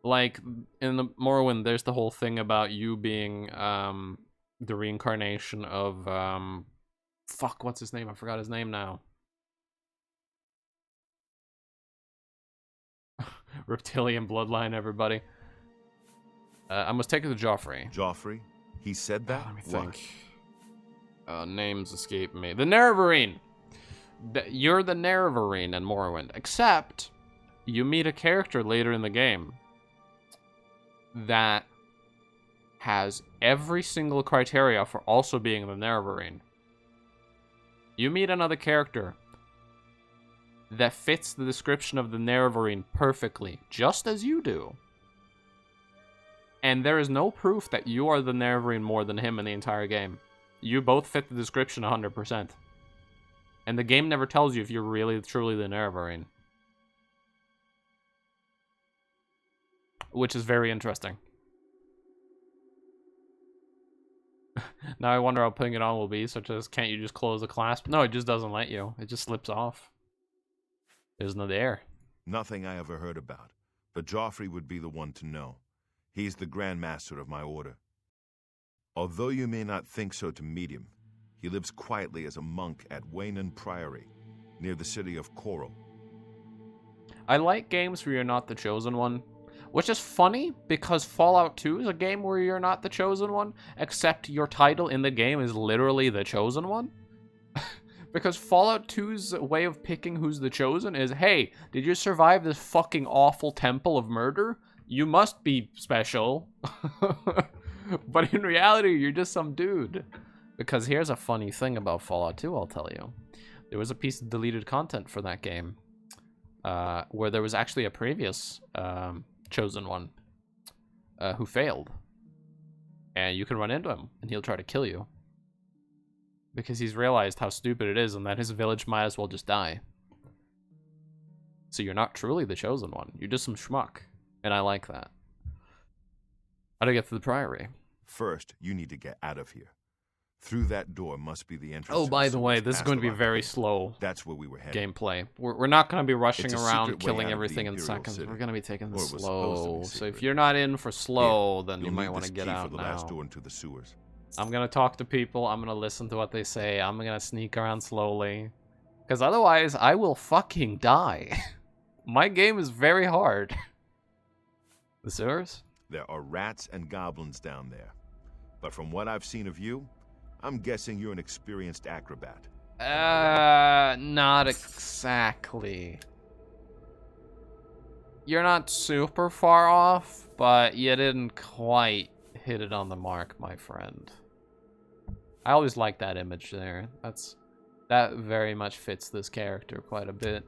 Like, in the Morrowind, there's the whole thing about you being, the reincarnation of, fuck, what's his name? I forgot his name now. Reptilian bloodline, everybody. I must take it to Joffrey. Joffrey? He said that? Let me think. Names escape me. The Nerevarine! You're the Nerevarine in Morrowind. Except, you meet a character later in the game that has every single criteria for also being the Nerevarine. You meet another character that fits the description of the Nerevarine perfectly, just as you do. And there is no proof that you are the Nerevarine more than him in the entire game. You both fit the description 100%. And the game never tells you if you're really, truly the Nerevarine. Which is very interesting. Now I wonder how putting it on will be, such as, can't you just close the clasp? No, it just doesn't let you. It just slips off. There's no there. Nothing I ever heard about, but Joffrey would be the one to know. He's the Grand Master of my order. Although you may not think so to meet him, he lives quietly as a monk at Waynon Priory, near the city of Coral. I like games where you're not the chosen one, which is funny because Fallout 2 is a game where you're not the chosen one, except your title in the game is literally the chosen one. Because Fallout 2's way of picking who's the Chosen is, hey, did you survive this fucking awful temple of murder? You must be special. But in reality, you're just some dude. Because here's a funny thing about Fallout 2, I'll tell you. There was a piece of deleted content for that game. Where there was actually a previous Chosen one who failed. And you can run into him, and he'll try to kill you. Because he's realized how stupid it is and that his village might as well just die. So you're not truly the Chosen one. You're just some schmuck. And I like that. How to get to the Priory? First, you need to get out of here. Through that door must be the entrance. Oh, by the way, this is past going to be the very Rock. slow That's where we were headed. gameplay. We're not going to be rushing It's a around, secret way killing out of the everything in Imperial seconds. City. We're going to be taking Or this it was supposed to be slow. So if secret. you're not in for slow, then you You'll might need want to this get key out for the last now. door into the sewers. I'm going to talk to people. I'm going to listen to what they say. I'm going to sneak around slowly. Because otherwise, I will fucking die. My game is very hard. The sewers? There are rats and goblins down there. But from what I've seen of you, I'm guessing you're an experienced acrobat. Not exactly. You're not super far off, but you didn't quite hit it on the mark, my friend. I always like that image there. That very much fits this character quite a bit.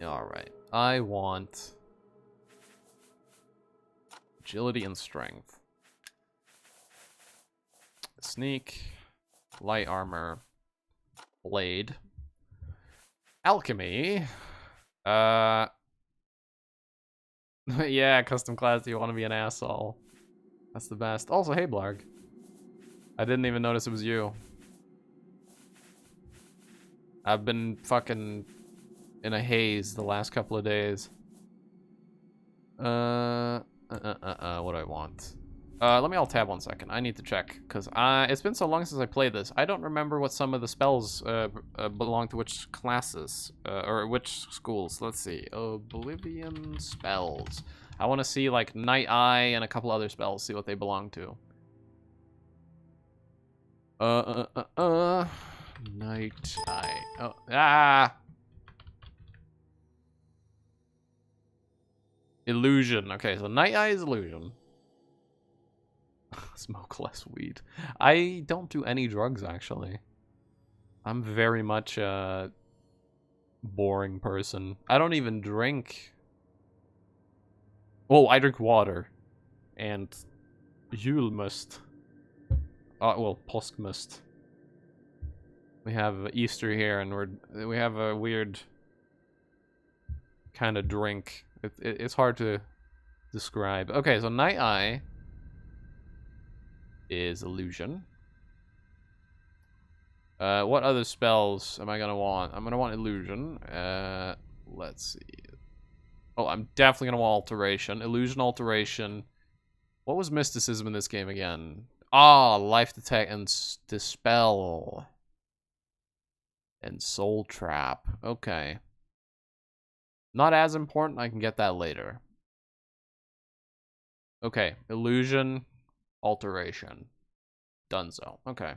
Alright. I want agility and strength. Sneak, light armor, blade, alchemy. Yeah, custom class. Do you want to be an asshole? That's the best. Also, hey Blarg. I didn't even notice it was you. I've been fucking in a haze the last couple of days. What do I want? Let me alt tab 1 second. I need to check, because it's been so long since I played this. I don't remember what some of the spells belong to which classes, or which schools. Let's see. Oblivion spells. I want to see, like, Night Eye and a couple other spells, see what they belong to. Night Eye. Oh, Illusion. Okay, so Night Eye is illusion. Smoke less weed. I don't do any drugs, actually. I'm very much a boring person. I don't even drink. Oh, I drink water. And Julmust. Well, Påskmust. We have Easter here, and we have a weird kind of drink. It's hard to describe. Okay, so Night Eye is illusion. What other spells am I gonna want? I'm gonna want illusion. Let's see. Oh, I'm definitely gonna want alteration. Illusion, alteration. What was mysticism in this game again? Ah, life detect and dispel. And soul trap. Okay. Not as important. I can get that later. Okay, illusion, alteration. Dunzo. Okay.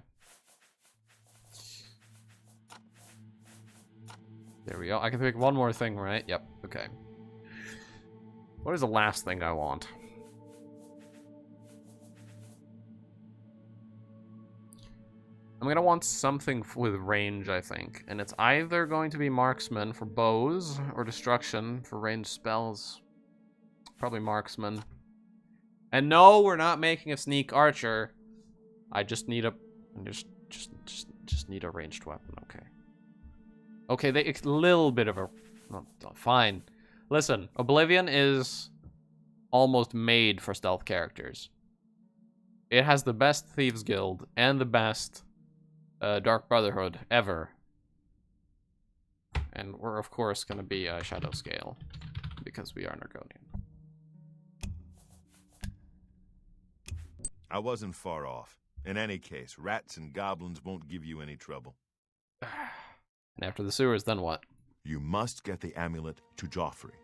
There we go. I can pick one more thing, right? Yep. Okay. What is the last thing I want? I'm gonna want something with range, I think. And it's either going to be marksman for bows or destruction for ranged spells. Probably marksman. And no, we're not making a sneak archer. I just need a just need a ranged weapon, okay. Okay, a little bit of a fine. Listen, Oblivion is almost made for stealth characters. It has the best Thieves Guild and the best Dark Brotherhood ever. And we're, of course, going to be Shadow Scale because we are Aaaargonian. I wasn't far off. In any case, rats and goblins won't give you any trouble. And after the sewers, then what? You must get the amulet to Joffrey.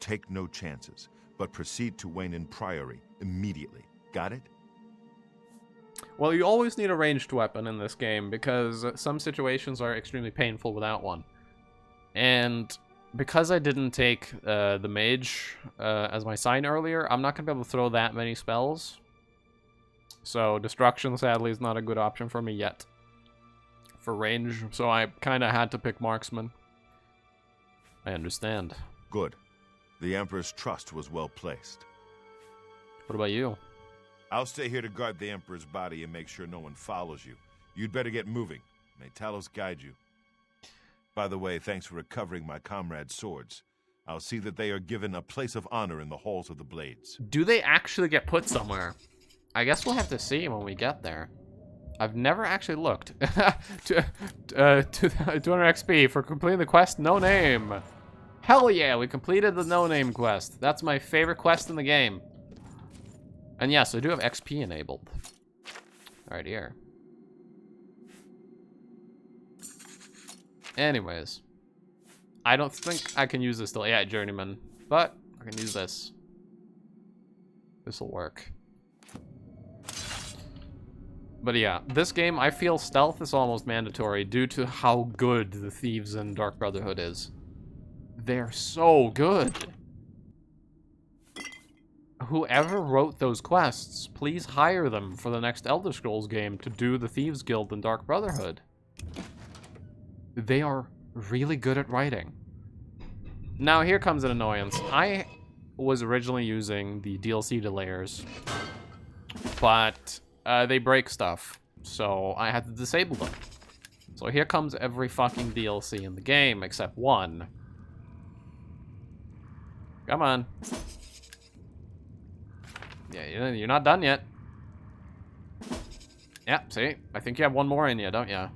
Take no chances, but proceed to Wayne Priory immediately. Got it? Well, you always need a ranged weapon in this game because some situations are extremely painful without one. And because I didn't take the mage as my sign earlier, I'm not going to be able to throw that many spells. So destruction, sadly, is not a good option for me yet for range. So I kind of had to pick marksman. I understand. Good. The Emperor's trust was well placed. What about you? I'll stay here to guard the Emperor's body and make sure no one follows you. You'd better get moving. May Talos guide you. By the way, thanks for recovering my comrades' swords. I'll see that they are given a place of honor in the halls of the Blades. Do they actually get put somewhere? I guess we'll have to see when we get there. I've never actually looked. 200 XP for completing the quest, no name. Hell yeah, we completed the no name quest. That's my favorite quest in the game. And yes, I do have XP enabled. Right here. Anyways. I don't think I can use this still. Yeah, Journeyman. But I can use this. This'll work. But yeah, this game, I feel stealth is almost mandatory due to how good the Thieves in Dark Brotherhood is. They're so good. Whoever wrote those quests, please hire them for the next Elder Scrolls game to do the Thieves Guild in Dark Brotherhood. They are really good at writing. Now here comes an annoyance. I was originally using the DLC delayers, but they break stuff, so I had to disable them. So here comes every fucking DLC in the game except one. Come on. Yeah, you're not done yet. Yeah, see? I think you have one more in you, don't you?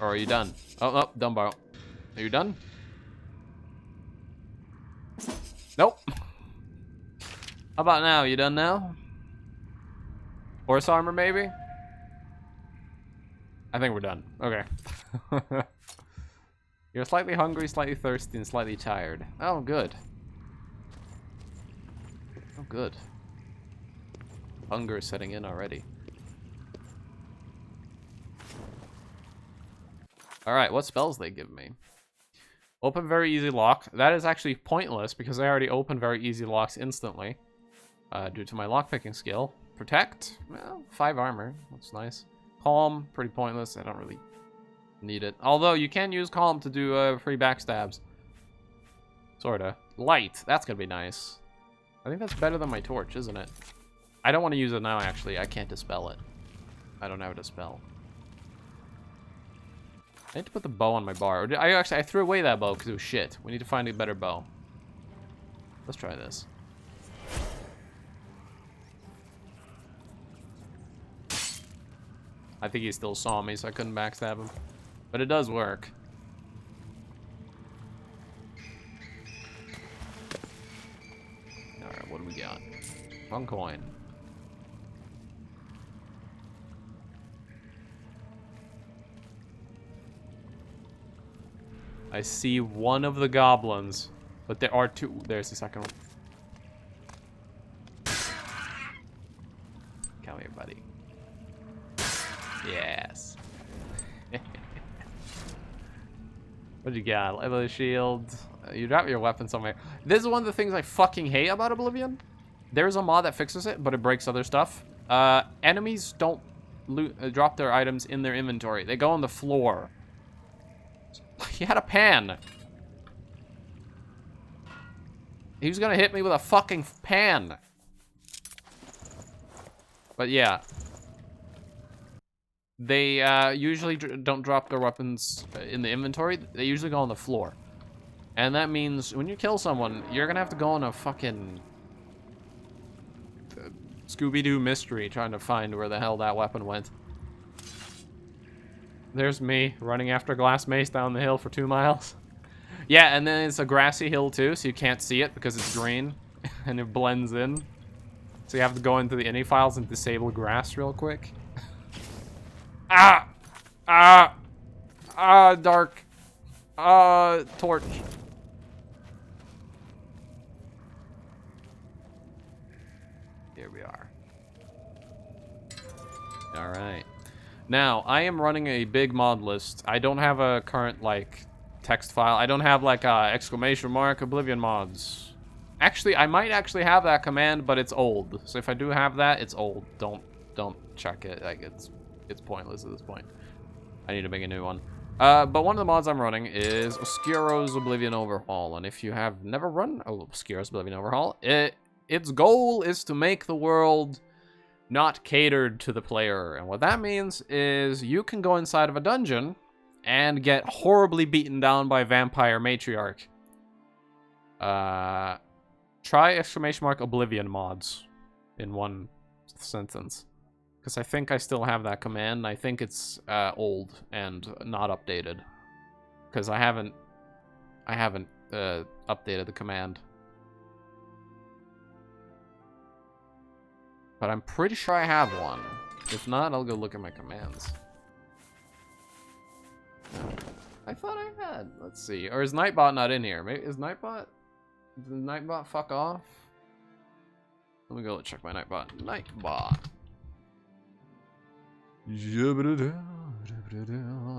Or are you done? Oh, no, Dumbo. Are you done? Nope. How about now? You done now? Horse armor, maybe? I think we're done. Okay. You're slightly hungry, slightly thirsty, and slightly tired. Oh, good. Oh, good. Hunger is setting in already. Alright, what spells they give me? Open very easy lock. That is actually pointless because I already opened very easy locks instantly. Due to my lockpicking skill. Protect? Well, 5 armor. That's nice. Calm, pretty pointless. I don't really need it. Although you can use Calm to do free backstabs. Sorta. Light. That's gonna be nice. I think that's better than my torch, isn't it? I don't want to use it now, actually. I can't dispel it. I don't have a dispel. I need to put the bow on my bar. I threw away that bow because it was shit. We need to find a better bow. Let's try this. I think he still saw me, so I couldn't backstab him. But it does work. Alright, what do we got? 1 coin. I see one of the goblins, but there are 2. There's the second one. Come here, buddy. Yes. What you got? Level of shield. You drop your weapon somewhere. This is one of the things I fucking hate about Oblivion. There's a mod that fixes it, but it breaks other stuff. Enemies don't drop their items in their inventory. They go on the floor. He had a pan. He was gonna hit me with a fucking pan. But yeah. They usually don't drop their weapons in the inventory. They usually go on the floor. And that means when you kill someone, you're gonna have to go on a fucking Scooby-Doo mystery trying to find where the hell that weapon went. There's me running after a glass mace down the hill for 2 miles. Yeah, and then it's a grassy hill too, so you can't see it because it's green and it blends in. So you have to go into the ini files and disable grass real quick. Dark. Torch. Here we are. Alright. Now, I am running a big mod list. I don't have a current, like, text file. I don't have, like, exclamation mark Oblivion mods. Actually, I might actually have that command, but it's old. So if I do have that, it's old. Don't check it. Like, it's pointless at this point. I need to make a new one. But one of the mods I'm running is Skiros Oblivion Overhaul. And if you have never run Skiros Oblivion Overhaul, its goal is to make the world not catered to the player. And what that means is you can go inside of a dungeon and get horribly beaten down by a vampire matriarch. Try exclamation mark Oblivion mods in one sentence. Because I think I still have that command. I think it's old and not updated. Because I haven't updated the command. But I'm pretty sure I have one. If not, I'll go look at my commands. I thought I had. Let's see. Or is Nightbot not in here? Maybe is Nightbot? Did Nightbot fuck off? Let me go check my Nightbot. Nightbot.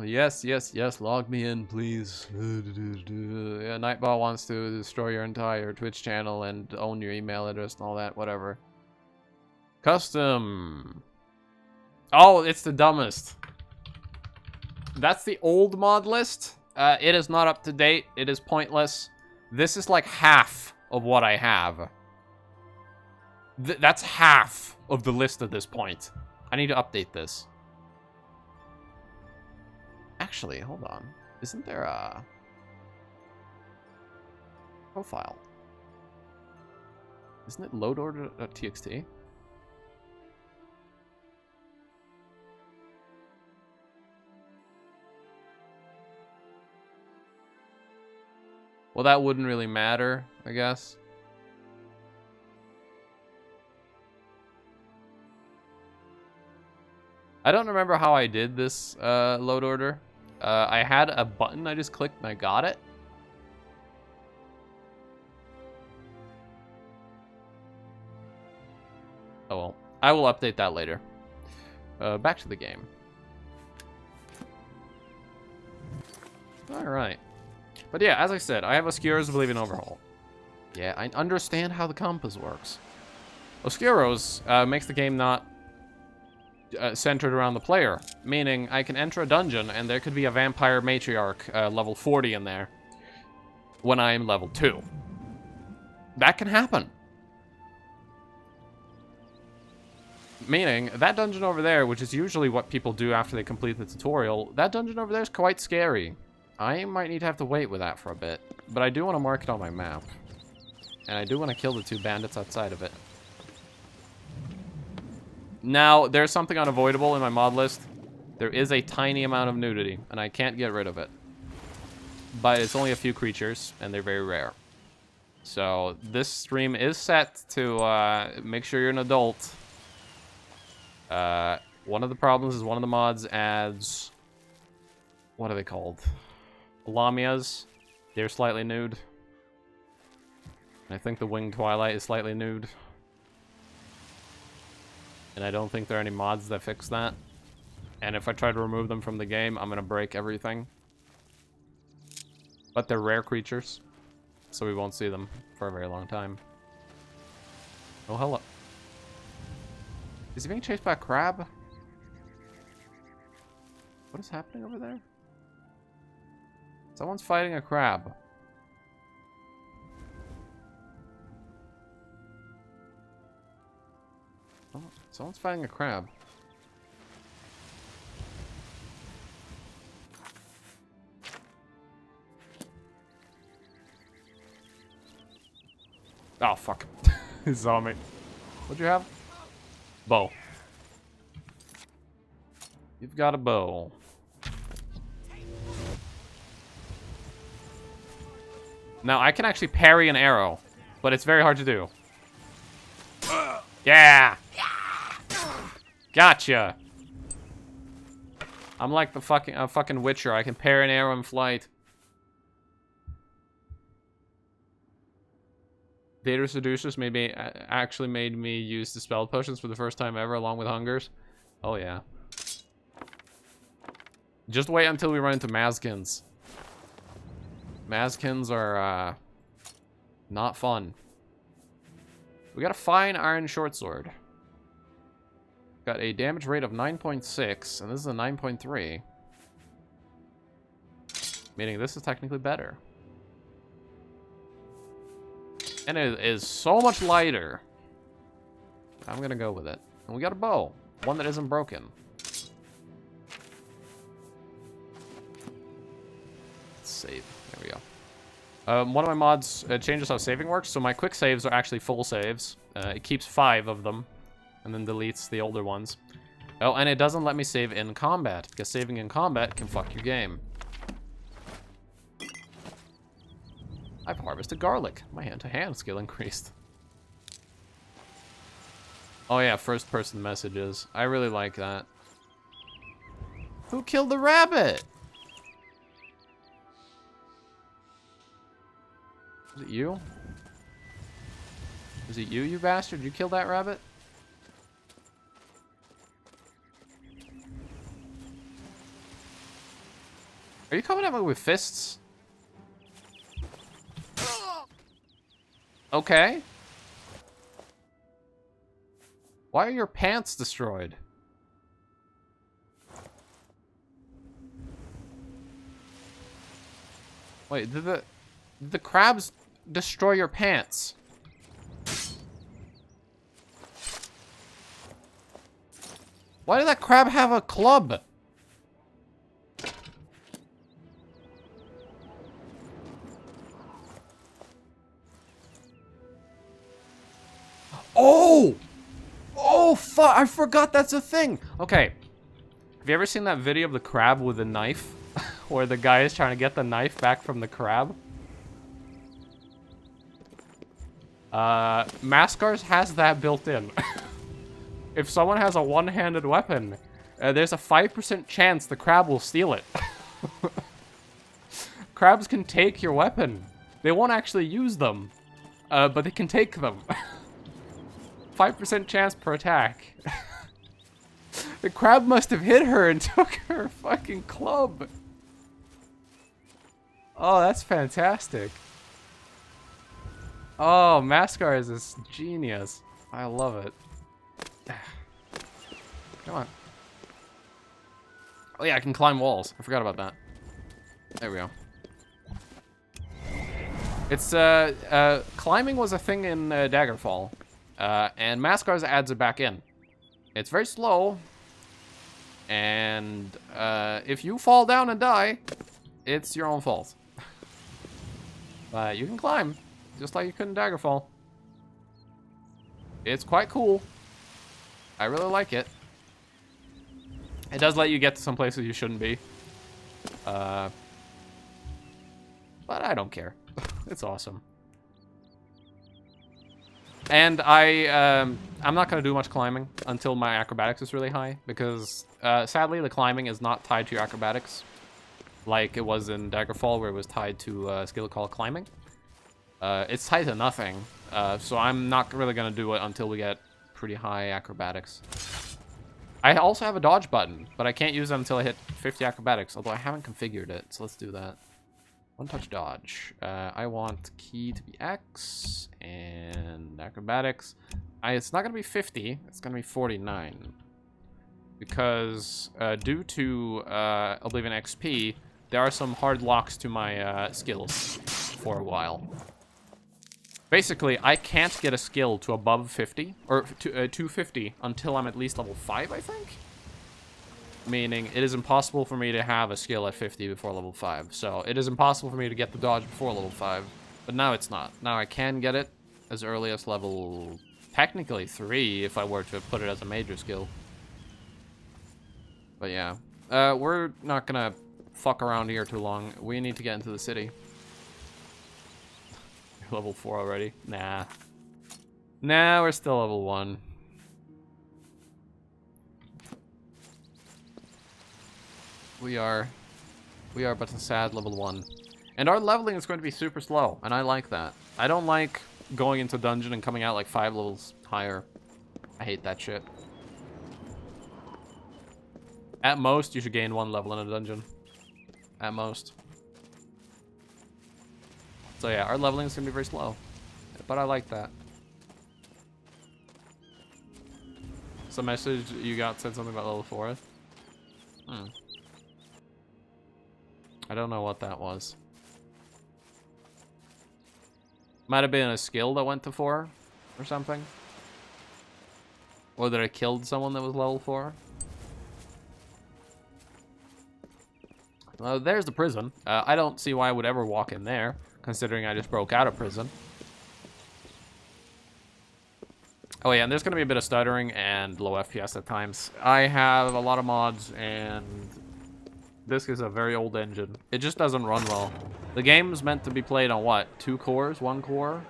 Yes, log me in, please. Yeah, Nightbot wants to destroy your entire Twitch channel and own your email address and all that, whatever. Custom. Oh, it's the dumbest. That's the old mod list. It is not up to date. It is pointless. This is like half of what I have. That's half of the list at this point. I need to update this. Actually, hold on. Isn't there a profile? Isn't it loadorder.txt? Well, that wouldn't really matter, I guess. I don't remember how I did this load order. I had a button I just clicked and I got it. Oh well. I will update that later. Back to the game. Alright. But yeah, as I said, I have a Skiros Oblivion Overhaul. Yeah, I understand how the compass works. Skiros makes the game not centered around the player, meaning I can enter a dungeon and there could be a vampire matriarch level 40 in there when I'm level 2. That can happen. Meaning, that dungeon over there, which is usually what people do after they complete the tutorial, that dungeon over there is quite scary. I might need to have to wait with that for a bit, but I do want to mark it on my map. And I do want to kill the 2 bandits outside of it. Now, there's something unavoidable in my mod list. There is a tiny amount of nudity, and I can't get rid of it. But it's only a few creatures, and they're very rare. So, this stream is set to make sure you're an adult. One of the problems is one of the mods adds... What are they called? Lamias. They're slightly nude. And I think the Winged Twilight is slightly nude. And I don't think there are any mods that fix that. And if I try to remove them from the game, I'm gonna break everything. But they're rare creatures, so we won't see them for a very long time. Oh, hello. Is he being chased by a crab? What is happening over there? Someone's fighting a crab. Oh, someone's fighting a crab. Oh, fuck. He saw me. What'd you have? Bow. You've got a bow. Now, I can actually parry an arrow, but it's very hard to do. Yeah! Gotcha! I'm like the fucking Witcher. I can parry an arrow in flight. Data Seducers actually made me use the spell potions for the first time ever, along with Hungers. Oh, yeah. Just wait until we run into Mazkins. Mazkins are, not fun. We got a fine iron short sword. Got a damage rate of 9.6, and this is a 9.3. Meaning this is technically better. And it is so much lighter. I'm gonna go with it. And we got a bow. One that isn't broken. Let's save. There we go. One of my mods changes how saving works, so my quick saves are actually full saves. It keeps 5 of them, and then deletes the older ones. Oh, and it doesn't let me save in combat, because saving in combat can fuck your game. I've harvested garlic. My hand-to-hand skill increased. Oh yeah, first-person messages. I really like that. Who killed the rabbit? Is it you? Is it you, you bastard? You killed that rabbit? Are you coming at me with fists? Okay. Why are your pants destroyed? Wait, did the crabs destroy your pants? Why did that crab have a club? Oh! Oh, fuck! I forgot that's a thing! Okay. Have you ever seen that video of the crab with a knife? Where the guy is trying to get the knife back from the crab? Mascars has that built in. If someone has a one-handed weapon, there's a 5% chance the crab will steal it. Crabs can take your weapon. They won't actually use them, but they can take them. 5% chance per attack. The crab must have hit her and took her fucking club. Oh, that's fantastic. Oh, Mascars is genius. I love it. Come on. Oh yeah, I can climb walls. I forgot about that. There we go. It's, climbing was a thing in Daggerfall. And Mascars adds it back in. It's very slow. And, if you fall down and die, it's your own fault. But you can climb, just like you could in Daggerfall. It's quite cool. I really like it. It does let you get to some places you shouldn't be. But I don't care. It's awesome. And I'm not going to do much climbing until my acrobatics is really high, because sadly the climbing is not tied to your acrobatics, like it was in Daggerfall where it was tied to a skill called climbing. It's tied to nothing, so I'm not really going to do it until we get pretty high acrobatics. I also have a dodge button, but I can't use it until I hit 50 acrobatics, although I haven't configured it, so let's do that. One touch dodge. I want key to be X and acrobatics. It's not going to be 50. It's going to be 49. Because due to Oblivion XP, there are some hard locks to my skills for a while. Basically, I can't get a skill to above 50, or to 250 until I'm at least level 5, I think? Meaning, it is impossible for me to have a skill at 50 before level 5. So, it is impossible for me to get the dodge before level 5. But now it's not. Now I can get it as early as level, technically 3, if I were to put it as a major skill. But yeah. We're not gonna fuck around here too long. We need to get into the city. Level 4 already? Nah. Nah, we're still level 1. We are but a sad level 1. And our leveling is going to be super slow, and I like that. I don't like going into dungeon and coming out like 5 levels higher. I hate that shit. At most, you should gain 1 level in a dungeon. At most. So yeah, our leveling is gonna be very slow. But I like that. Some message you got said something about level 4. I don't know what that was. Might have been a skill that went to 4 or something. Or that I killed someone that was level 4. There's the prison. I don't see why I would ever walk in there, considering I just broke out of prison. Oh yeah, and there's going to be a bit of stuttering and low FPS at times. I have a lot of mods, and this is a very old engine. It just doesn't run well. The game's meant to be played on what? 2 cores? 1 core?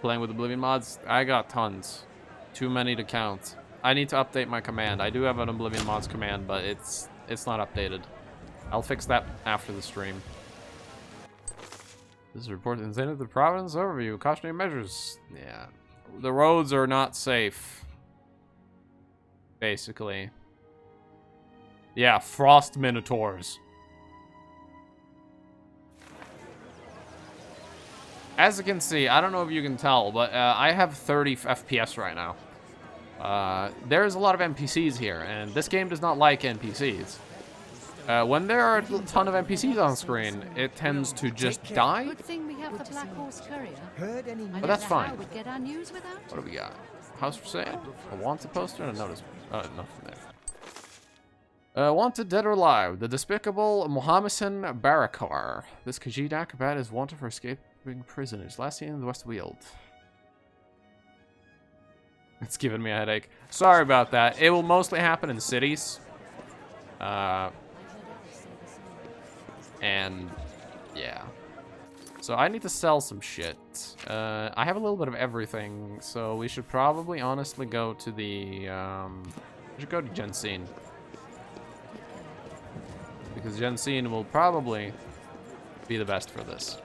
Playing with Oblivion mods? I got tons. Too many to count. I need to update my command. I do have an Oblivion mods command, but it's not updated. I'll fix that after the stream. This is reported in the province overview. Cautionary measures. Yeah. The roads are not safe. Basically. Yeah, frost minotaurs. As you can see, I don't know if you can tell, but I have 30 FPS right now. There's a lot of NPCs here, and this game does not like NPCs. When there are a ton of NPCs on screen, it tends to just die. Good thing we have the Black Horse Courier. Heard any I But that's don't know how fine. we'd get our news without. What do we got? House for sale? A wanted poster and a notice. Nothing there. Wanted dead or alive. The despicable Mohammedan Barakar. This Khajiit acrobat is wanted for escaping prisoners. Last seen in the West Weald. It's giving me a headache. Sorry about that. It will mostly happen in cities. And yeah. So I need to sell some shit. I have a little bit of everything, so we should probably honestly go to the we should go to Jensine. Because Jensine will probably be the best for this.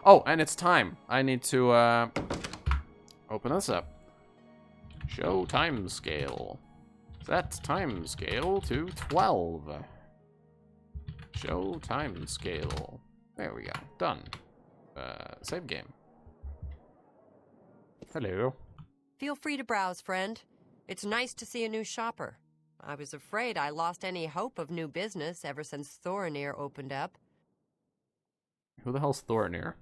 Oh, and it's time. I need to open this up. Show time scale. Set time scale to 12. Show time scale. There we go. Done. Save game. Hello. Feel free to browse, friend. It's nice to see a new shopper. I was afraid I lost any hope of new business ever since Thorinir opened up. Who the hell's Thorinir?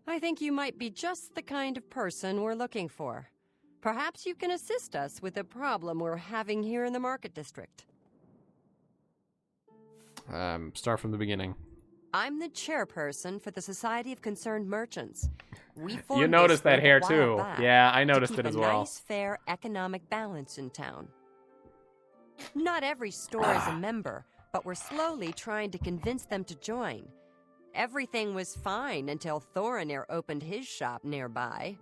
I think you might be just the kind of person we're looking for. Perhaps you can assist us with a problem we're having here in the Market District. Start from the beginning. I'm the chairperson for the Society of Concerned Merchants. We formed You noticed this that group a hair while too. back Yeah, I to noticed keep it as a well. nice, fair economic balance in town. Not every store is a member, but we're slowly trying to convince them to join. Everything was fine until Thorinir opened his shop nearby.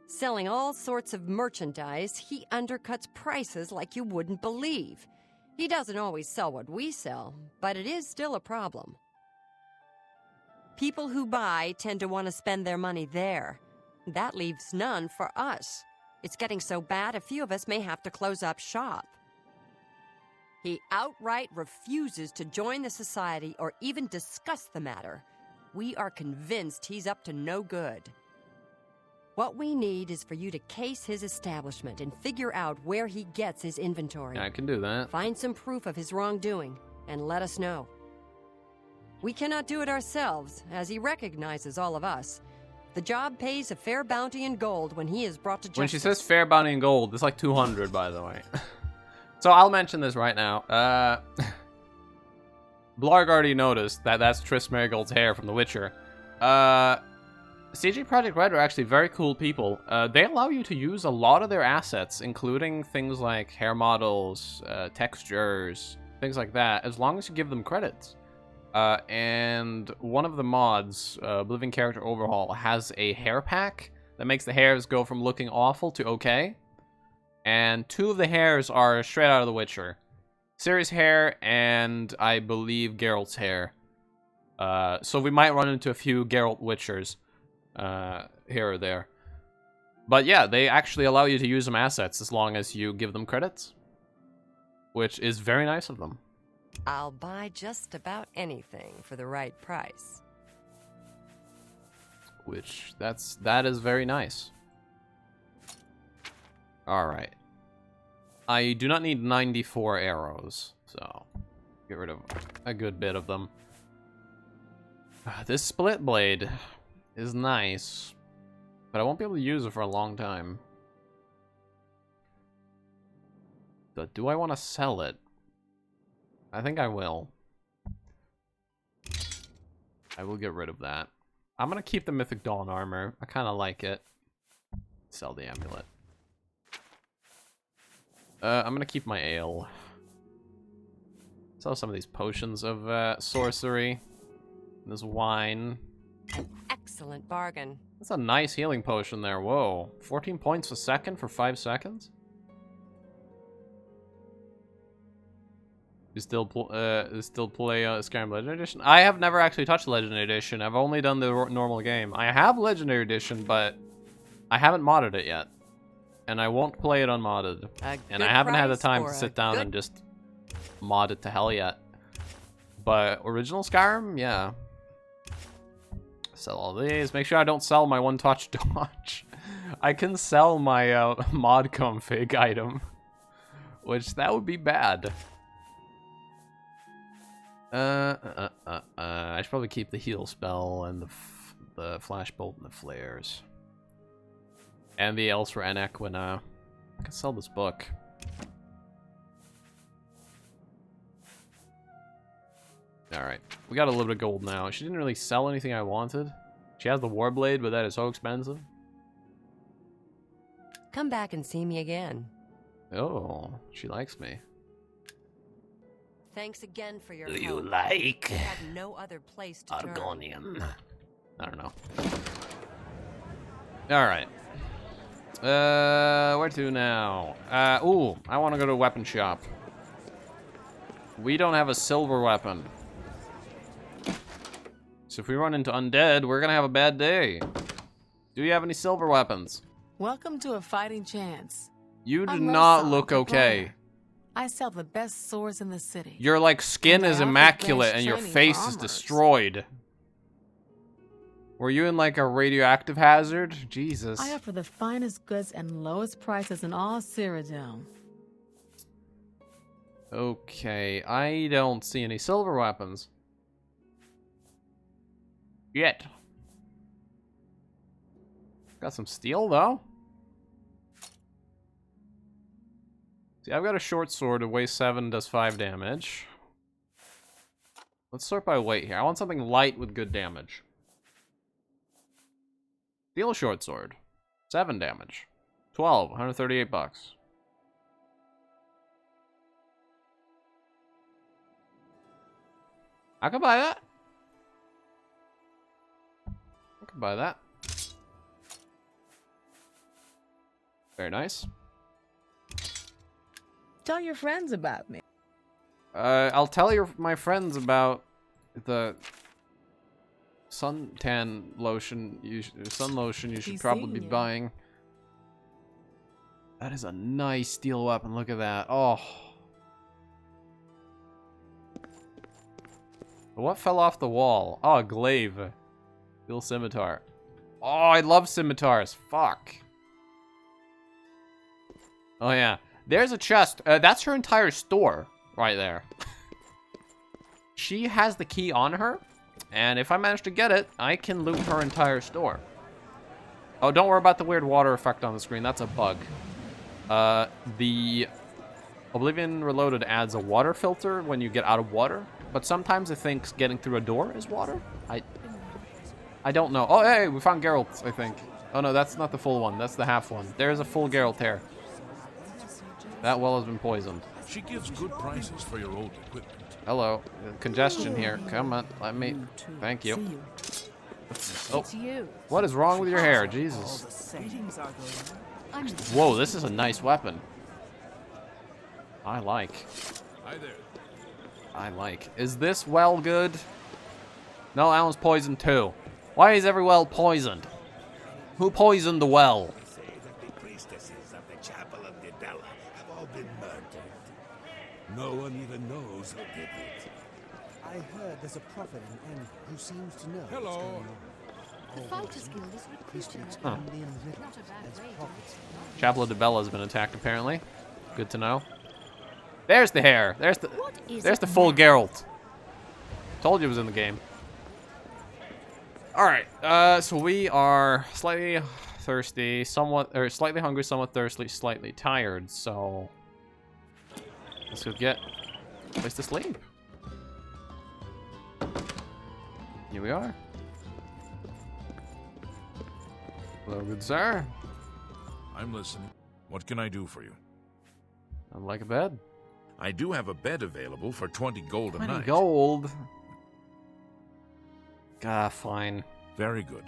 Selling all sorts of merchandise, he undercuts prices like you wouldn't believe. He doesn't always sell what we sell, but it is still a problem. People who buy tend to want to spend their money there. That leaves none for us. It's getting so bad a few of us may have to close up shop. He outright refuses to join the society or even discuss the matter. We are convinced he's up to no good. What we need is for you to case his establishment and figure out where he gets his inventory. Yeah, I can do that. Find some proof of his wrongdoing and let us know. We cannot do it ourselves, as he recognizes all of us. The job pays a fair bounty in gold when he is brought to justice. When she says fair bounty in gold, it's like 200, by the way. So I'll mention this right now. Blarg already noticed that that's Triss Marigold's hair from The Witcher. CG Projekt Red are actually very cool people. They allow you to use a lot of their assets, including things like hair models, textures, things like that, as long as you give them credits. And one of the mods, Oblivion Character Overhaul, has a hair pack that makes the hairs go from looking awful to okay. And 2 of the hairs are straight out of The Witcher. Ciri's hair and I believe Geralt's hair. So we might run into a few Geralt Witchers here or there. But yeah, they actually allow you to use some assets as long as you give them credits, which is very nice of them. I'll buy just about anything for the right price. Which, that is very nice. Alright. I do not need 94 arrows, so get rid of a good bit of them. This split blade is nice, but I won't be able to use it for a long time. But do I want to sell it? I think I will. I will get rid of that. I'm going to keep the Mythic Dawn armor. I kind of like it. Sell the amulet. I'm going to keep my ale. Sell some of these potions of sorcery. This wine. An excellent bargain. That's a nice healing potion there. Whoa. 14 points a second for 5 seconds? You still play Skyrim Legendary Edition? I have never actually touched Legendary Edition. I've only done the normal game. I have Legendary Edition, but I haven't modded it yet. And I won't play it unmodded. And I haven't had the time to sit down and just mod it to hell yet. But original Skyrim, yeah. Sell all these. Make sure I don't sell my one-touch dodge. I can sell my mod config item, which that would be bad. I should probably keep the heal spell and the flash bolt and the flares. And the else for Enek when I can sell this book. Alright, we got a little bit of gold now. She didn't really sell anything I wanted. She has the Warblade, but that is so expensive. Come back and see me again. Oh, she likes me. Thanks again for your Do help. you like I have no other place to turn. Aaaargonian? I don't know. Alright. Where to now? Ooh, I want to go to a weapon shop. We don't have a silver weapon. So if we run into undead, we're gonna have a bad day. Do you have any silver weapons? Welcome to a fighting chance. You do I'm not Rosa, look the okay. player. I sell the best swords in the city. Your like skin And I is offer immaculate advanced and your training for face is armors. destroyed. Were you in like a radioactive hazard? Jesus. I offer the finest goods and lowest prices in all Cyrodiil. Okay, I don't see any silver weapons. Yet. Got some steel though. See, I've got a short sword that weighs 7, does 5 damage. Let's sort by weight here. I want something light with good damage. Steel short sword. 7 damage. 12, 138 bucks. I could buy that. I could buy that. Very nice. Tell your friends about me. I'll tell my friends about the suntan lotion. Sun lotion you should He's probably seeing be you. buying. That is a nice steel weapon. Look at that. Oh. What fell off the wall? Oh, a glaive. Steel scimitar. Oh, I love scimitars. Fuck. Oh, yeah. There's a chest. That's her entire store right there. She has the key on her, and if I manage to get it, I can loot her entire store. Oh, don't worry about the weird water effect on the screen. That's a bug. The Oblivion Reloaded adds a water filter when you get out of water, but sometimes it thinks getting through a door is water. I don't know. Oh, hey, we found Geralt, I think. Oh, no, that's not the full one. That's the half one. There's a full Geralt here. That well has been poisoned. She gives good prices for your old equipment. Hello. Congestion here. Come on. Let me. Thank you. Oh. It's you. What is wrong with your hair? Jesus. I'm Whoa, this is a nice weapon. I like. Hi there. I like. Is this well good? No, that one's poisoned too. Why is every well poisoned? Who poisoned the well? No one even knows who did it. I heard there's a prophet in End who seems to know what's Hello. going on. The Fighters Guild is He recruiting. speaks Huh. only in riddles Not a bad as way to prophets. Chapel de Bella has been attacked apparently. Good to know. There's the hair. There's What is the it full now? Geralt. Told you it was in the game. All right. So we are slightly thirsty, slightly hungry, somewhat thirsty, slightly tired. So let's go get a place to sleep. Here we are. Hello, good sir. I'm listening. What can I do for you? I'd like a bed. I do have a bed available for 20 gold a 20 night. gold. Ah, fine. Very good.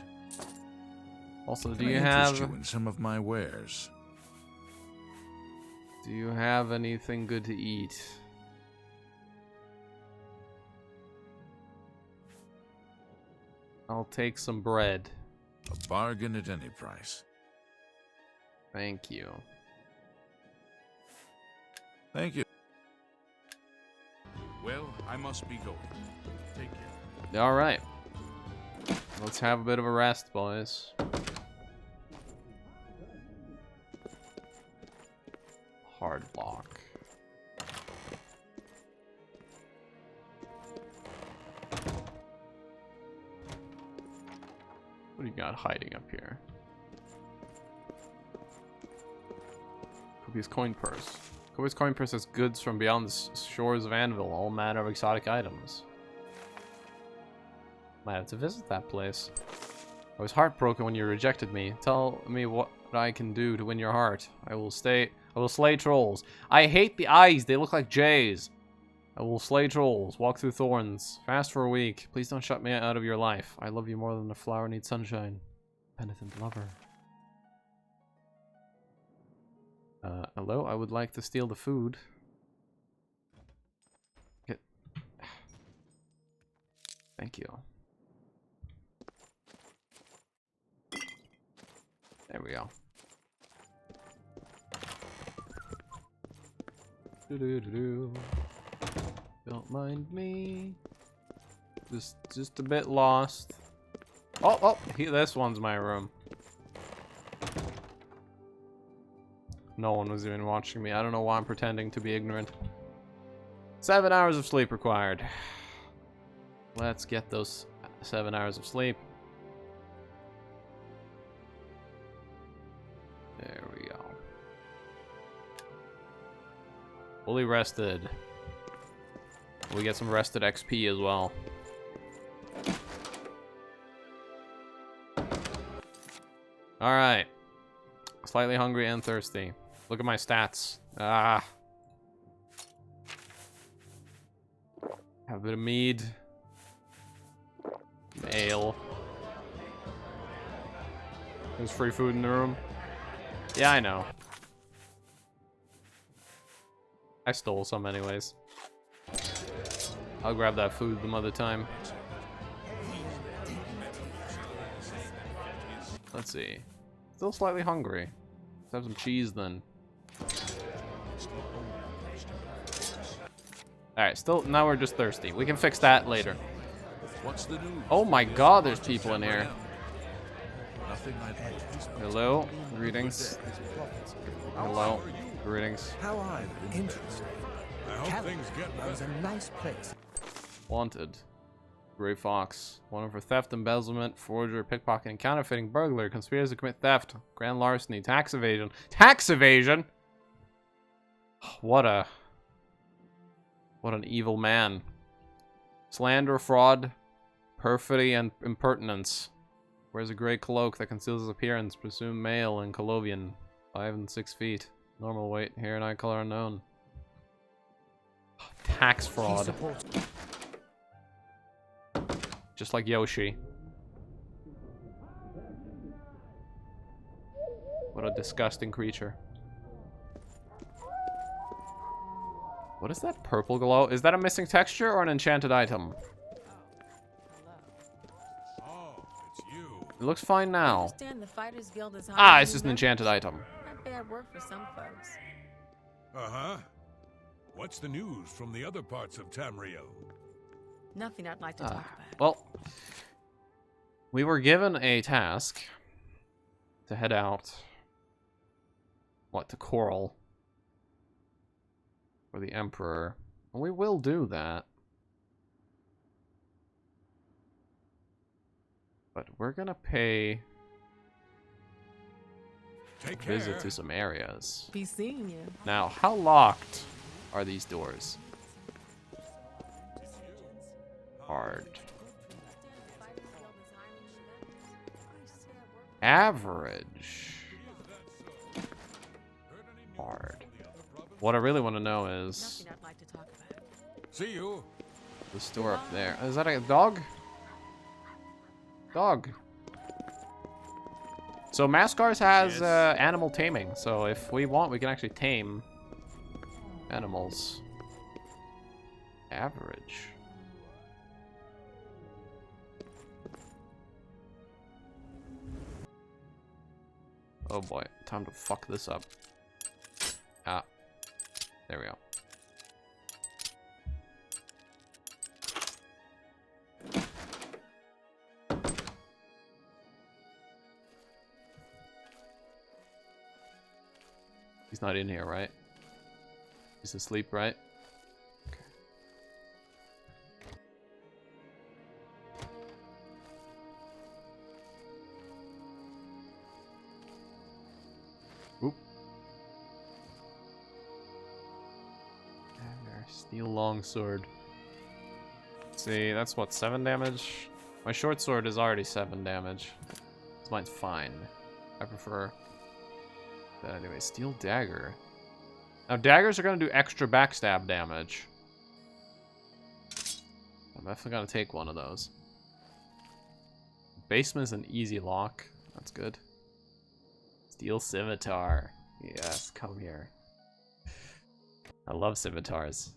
Also, Can do I you interest have you in some of my wares? anything good to eat? I'll take some bread. A bargain at any price. Thank you. Thank you. Well, I must be going. Take care. All right. Let's have a bit of a rest, boys. Hard lock. What do you got hiding up here? Kobe's coin purse. Kobe's coin purse has goods from beyond the shores of Anvil, all manner of exotic items. Might have to visit that place. I was heartbroken when you rejected me. Tell me what I can do to win your heart. I will slay trolls. I hate the eyes. They look like J's. I will slay trolls. Walk through thorns. Fast for a week. Please don't shut me out of your life. I love you more than a flower needs sunshine. Penitent lover. Hello? I would like to steal the food. Thank you. There we go. Do-do-do-do. Don't mind me. Just a bit lost. Oh, this one's my room. No one was even watching me. I don't know why I'm pretending to be ignorant. 7 hours of sleep required. Let's get those 7 hours of sleep. There we go. Fully rested. We get some rested XP as well. Alright. Slightly hungry and thirsty. Look at my stats. Ah. Have a bit of mead. Some ale. There's free food in the room. Yeah, I know. I stole some anyways. I'll grab that food some other time. Let's see. Still slightly hungry. Let's have some cheese then. Alright, now we're just thirsty. We can fix that later. What's the news? Oh my god, there's people in here. Nothing I'd like to say. Hello, greetings. Hello, greetings. How are you? Interesting. I hope things get That was better. a nice place. Wanted. Gray Fox. Wanted for theft, embezzlement, forgery, pickpocketing, counterfeiting, burglary, conspiracy to commit theft, grand larceny, tax evasion. Tax evasion? What an evil man. Slander, fraud, perfidy, and impertinence. Wears a gray cloak that conceals his appearance. Presumed male and Colovian. 5 and 6 feet. Normal weight. Hair and eye color unknown. Tax fraud. Just like Yoshi. What a disgusting creature. What is that purple glow? Is that a missing texture or an enchanted item? Oh, it's you. It looks fine now. Understand the Fighters Guild is Ah, hiring it's just an new enchanted members. item. Not bad work for some folks. Uh-huh. What's the news from the other parts of Tamriel? Nothing I'd like to talk about. Well, we were given a task to head out, to Coral for the Emperor. And we will do that. But we're gonna pay a visit to some areas. Be seeing you. Now, how locked are these doors? Hard. Average. Hard. What I really want to know is Nothing I'd like to talk about. See you. the store up there. Is that a dog? Dog. So Mascars has animal taming. So if we want, we can actually tame animals. Average. Oh boy, time to fuck this up. Ah, there we go. He's not in here, right? He's asleep, right? Okay. Oop. And there, steel longsword. See, that's what, 7 damage? My short sword is already 7 damage. This mine's fine. I prefer that anyway. Steel dagger. Now daggers are gonna do extra backstab damage. I'm definitely gonna take one of those. Basement's an easy lock. That's good. Steel scimitar. Yes, come here. I love scimitars.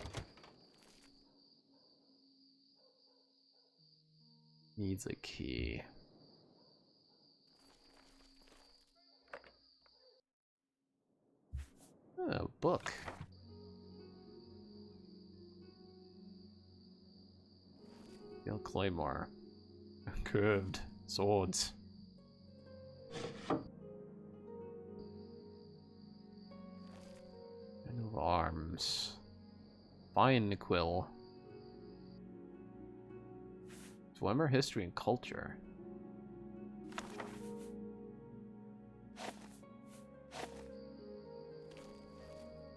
Needs a key. Oh, book. Steel claymore. Curved swords. Men of arms. Fine quill. Swimmer history and culture.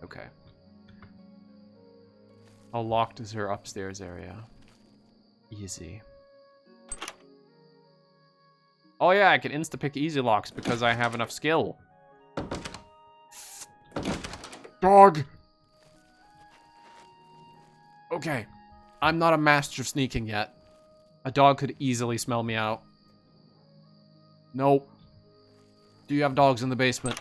Okay. How locked is her upstairs area? Easy. Oh yeah, I can insta-pick easy locks because I have enough skill. Dog! Okay. I'm not a master of sneaking yet. A dog could easily smell me out. Nope. Do you have dogs in the basement?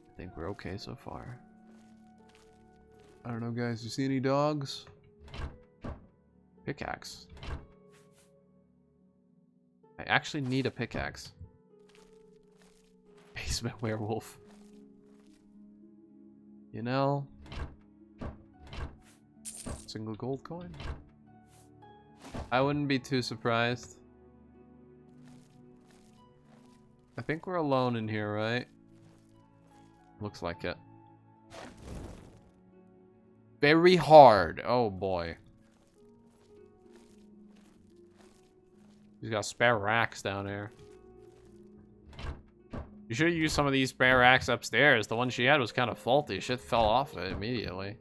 I think we're okay so far. I don't know, guys. You see any dogs? Pickaxe. I actually need a pickaxe. Basement werewolf. You know? Single gold coin? I wouldn't be too surprised. I think we're alone in here, right? Looks like it. Very hard. Oh boy. He's got spare racks down here. You should have used some of these spare racks upstairs. The one she had was kind of faulty. Shit fell off it immediately.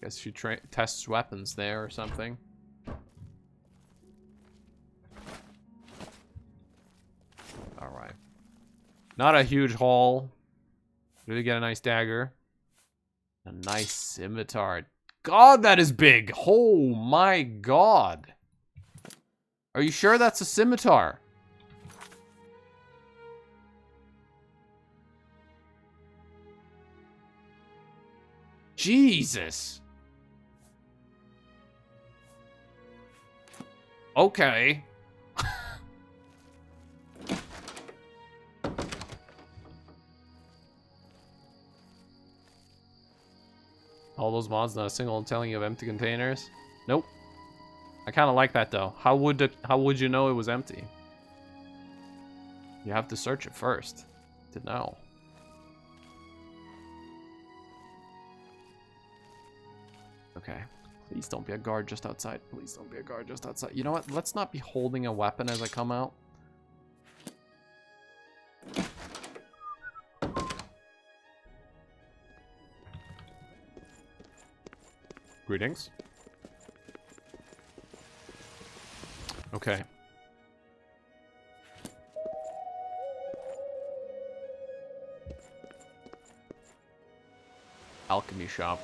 Guess she tests weapons there or something. Alright. Not a huge haul. Really get a nice dagger. A nice scimitar. God, that is big. Oh my god. Are you sure that's a scimitar? Jesus. Okay. All those mods, not a single one telling you of empty containers. Nope. I kind of like that though. How would you know it was empty? You have to search it first to know. Okay. Please don't be a guard just outside. Please don't be a guard just outside. You know what? Let's not be holding a weapon as I come out. Greetings. Okay. Alchemy shop.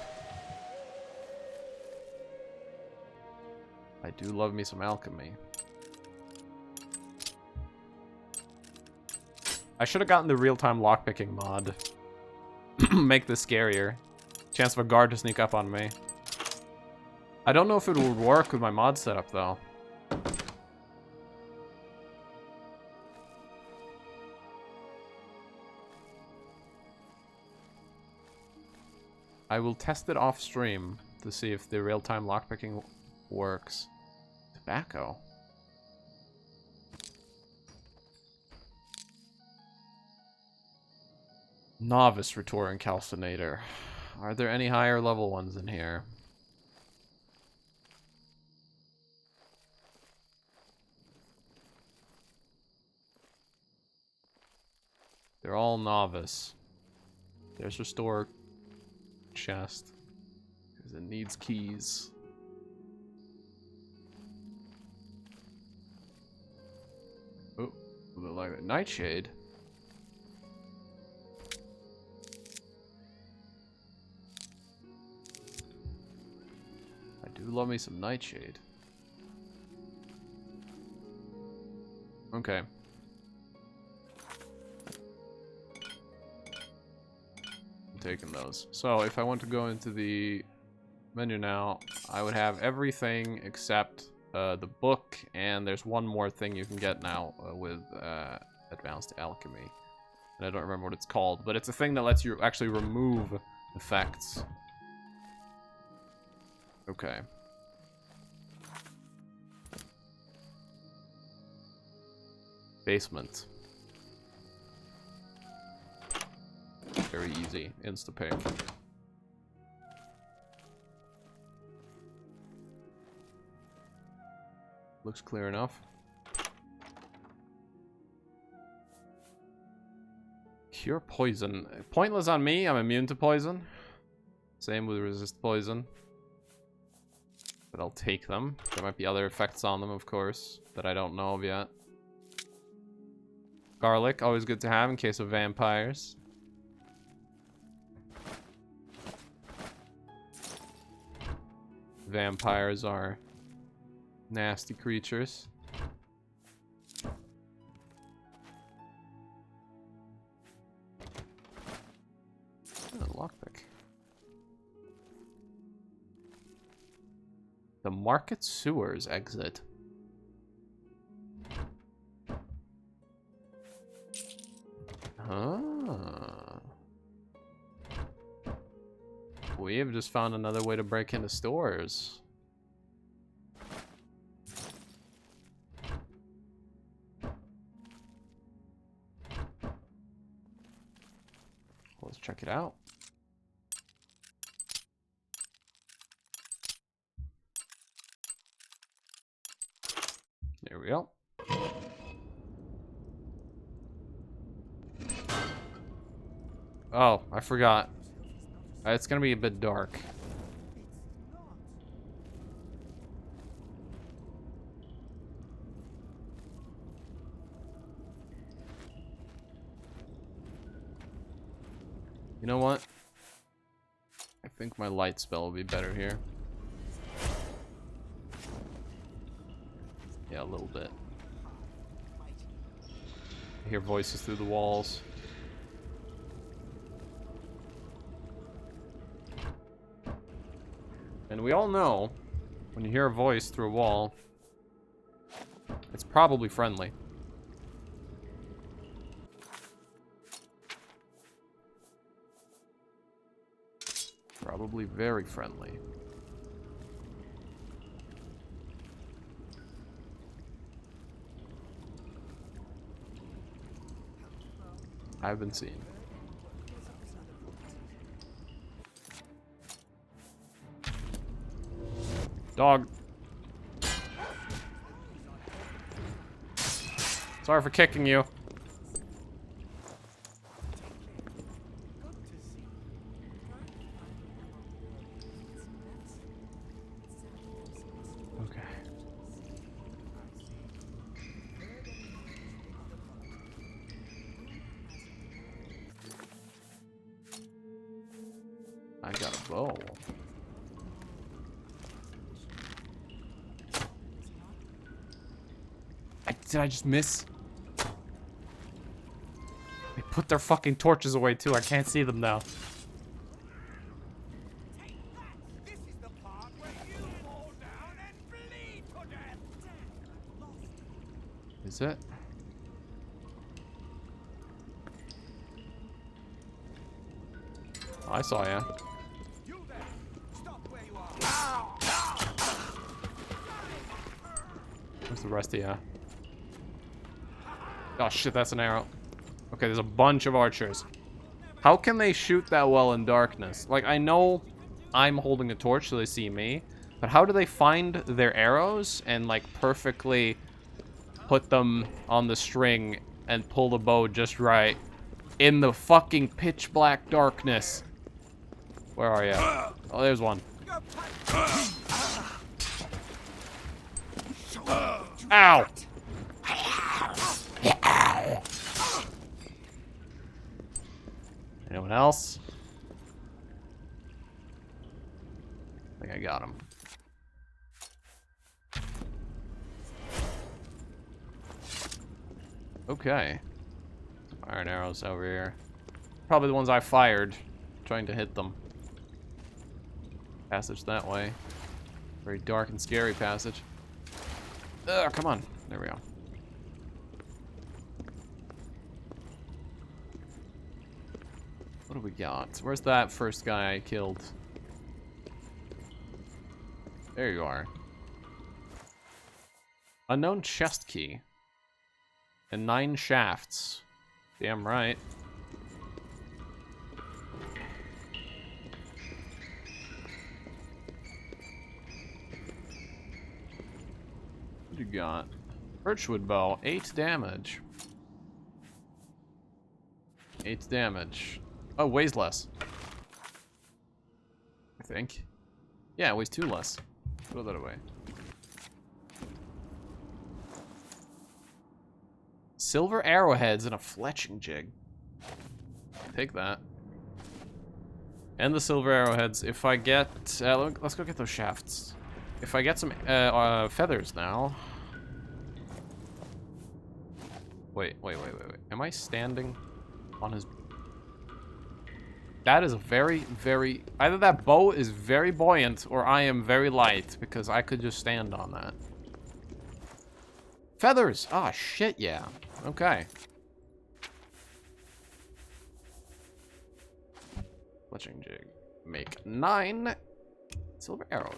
I do love me some alchemy. I should have gotten the real-time lockpicking mod. Make this scarier. Chance of a guard to sneak up on me. I don't know if it would work with my mod setup, though. I will test it off stream to see if the real-time lockpicking works. Tobacco. Novice Rhetor and Calcinator. Are there any higher level ones in here? They're all novice. There's Restore chest. Because it needs keys. Oh, a bit like a Nightshade. I do love me some Nightshade. Okay. Taking those. So if I want to go into the menu now, I would have everything except the book, and there's one more thing you can get now with Advanced Alchemy. And I don't remember what it's called, but it's a thing that lets you actually remove effects. Okay. Basement. Very easy. Insta-pick. Looks clear enough. Cure poison. Pointless on me. I'm immune to poison. Same with resist poison. But I'll take them. There might be other effects on them, of course, that I don't know of yet. Garlic. Always good to have in case of vampires. Vampires are nasty creatures. Oh, lockpick. The market sewers exit. We have just found another way to break into stores. Let's check it out. There we go. Oh, I forgot. It's gonna be a bit dark. You know what? I think my light spell will be better here. Yeah, a little bit. I hear voices through the walls. And we all know, when you hear a voice through a wall, it's probably friendly. Probably very friendly. I've been seen. Dog. Sorry for kicking you. Okay. I got a bow. Did I just miss? They put their fucking torches away too. I can't see them now. Is it? I saw ya. Where's the rest of ya? Oh shit, that's an arrow. Okay, there's a bunch of archers. How can they shoot that well in darkness? Like, I know I'm holding a torch so they see me, but how do they find their arrows and, like, perfectly put them on the string and pull the bow just right in the fucking pitch black darkness? Where are you? Oh, there's one. Ow! Anyone else? I think I got him. Okay. Iron arrows over here. Probably the ones I fired. Trying to hit them. Passage that way. Very dark and scary passage. Ugh, come on. There we go. What do we got? Where's that first guy I killed? There you are. Unknown chest key. And 9 shafts. Damn right. What you got? Birchwood bow, 8 damage. 8 damage. Oh, weighs less. I think. Yeah, it weighs 2 less. Throw that away. Silver arrowheads and a fletching jig. Take that. And the silver arrowheads. If I get... let's go get those shafts. If I get some feathers now... Wait. Am I standing on his... That is a very, very... Either that bow is very buoyant or I am very light because I could just stand on that. Feathers! Ah, shit, yeah. Okay. Fletching jig. Make 9 silver arrows.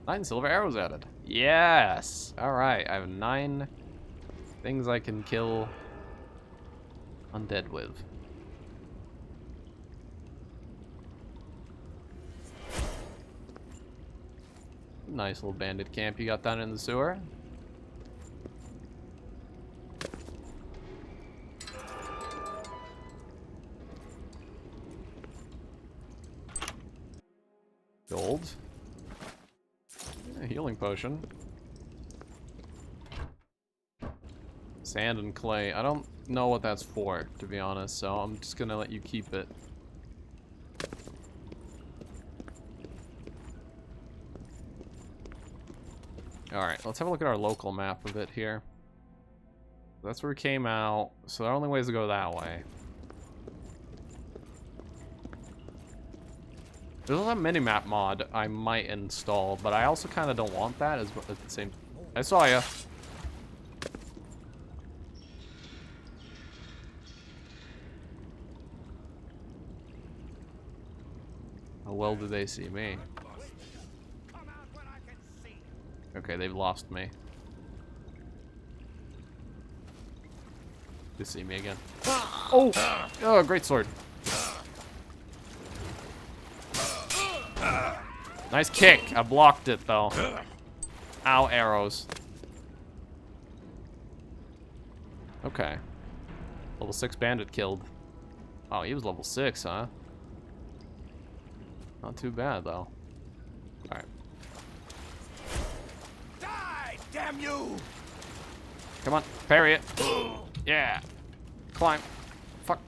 9 silver arrows added. Yes! Alright, I have 9 things I can kill undead with. Nice little bandit camp you got down in the sewer. Gold. Yeah, healing potion. Sand and clay. I don't know what that's for, to be honest, so I'm just gonna let you keep it. Alright, let's have a look at our local map a bit here. That's where we came out, so there are only ways to go that way. There's a minimap mod I might install, but I also kind of don't want that as at the same. I saw ya. How well do they see me? Okay, they've lost me. They see me again. Oh! Oh, great sword. Nice kick. I blocked it, though. Ow, arrows. Okay. Level 6 bandit killed. Oh, he was level 6, huh? Not too bad, though. Alright. Die, damn you! Come on, parry it. Yeah. Climb. Fuck.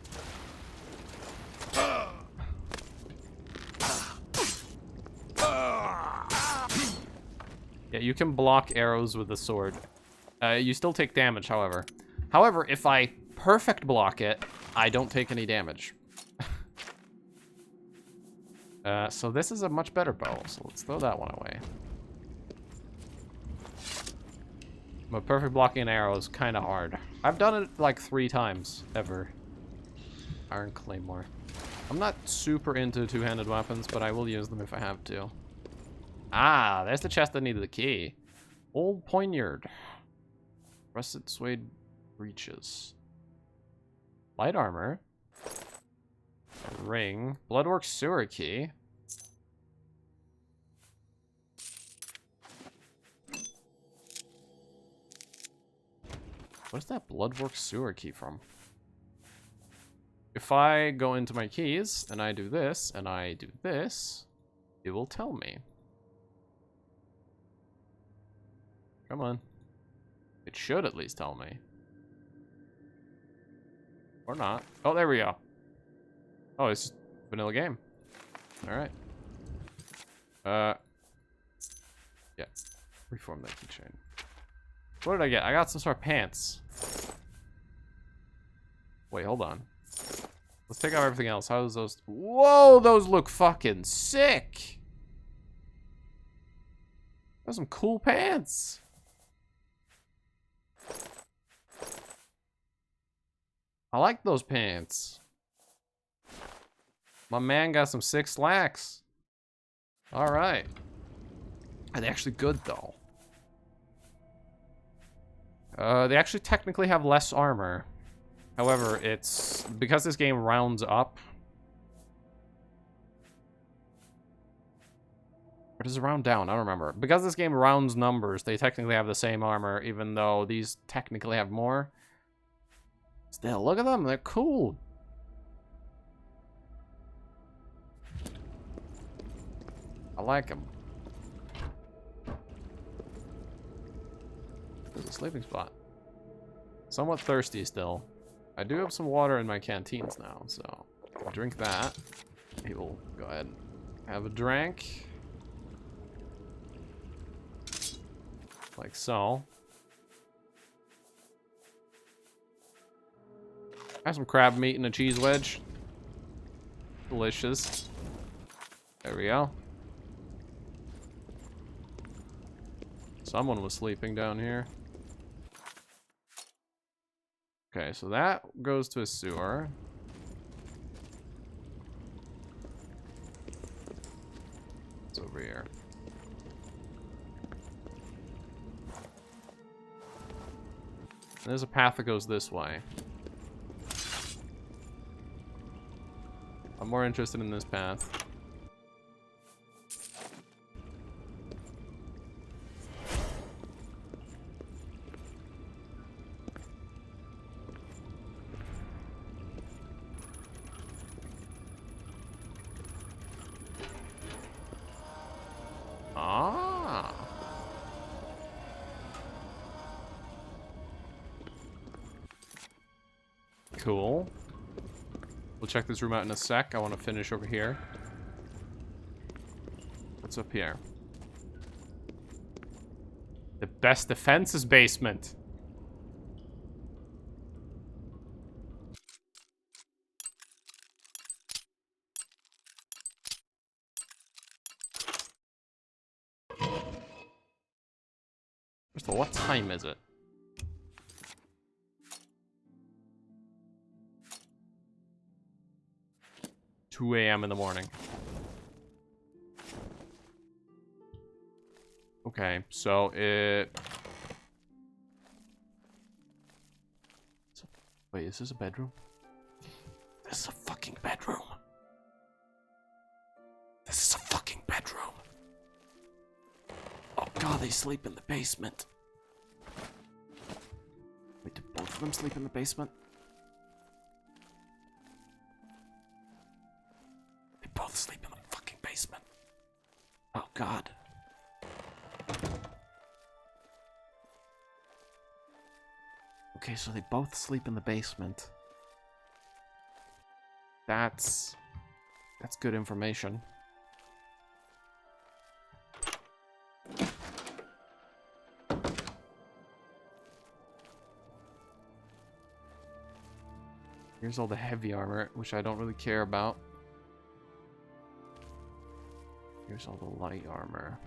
Yeah, you can block arrows with the sword. You still take damage, however. However, if I perfect block it, I don't take any damage. So this is a much better bow, so let's throw that one away. But perfect blocking an arrow is kind of hard. I've done it like 3 times, ever. Iron Claymore. I'm not super into two-handed weapons, but I will use them if I have to. Ah, there's the chest that needed the key. Old Poignard. Rusted suede breeches. Light armor. A ring. Bloodworks sewer key. What's that Bloodworks sewer key from? If I go into my keys and I do this and I do this, it will tell me. Come on. It should at least tell me. Or not. Oh, there we go. Oh, it's just vanilla game. Alright. Yeah. Reform that keychain. What did I get? I got some sort of pants. Wait, hold on. Let's take out everything else. How does those... Whoa, those look fucking sick! Those are some cool pants. I like those pants. My man got some sick slacks. Alright. Are they actually good, though? They actually technically have less armor. However, it's... because this game rounds up... Or does it round down? I don't remember. Because this game rounds numbers, they technically have the same armor, even though these technically have more. Still, look at them. They're cool. I like them. There's a sleeping spot. Somewhat thirsty still. I do have some water in my canteens now, so I'll drink that. He will go ahead and have a drink. Like so. I have some crab meat and a cheese wedge. Delicious. There we go. Someone was sleeping down here. Okay, so that goes to a sewer. It's over here. There's a path that goes this way. I'm more interested in this path. Ah. Cool. We'll check this room out in a sec. I want to finish over here. What's up here? The best defense is basement. First of all, what time is it? 2 a.m. in the morning. Okay, so it... Wait, is this a bedroom? This is a fucking bedroom. This is a fucking bedroom. Oh god, they sleep in the basement. Wait, do both of them sleep in the basement? They both sleep in the fucking basement. Oh god. Okay, so they both sleep in the basement. That's good information. Here's all the heavy armor, which I don't really care about. Here's all the light armor.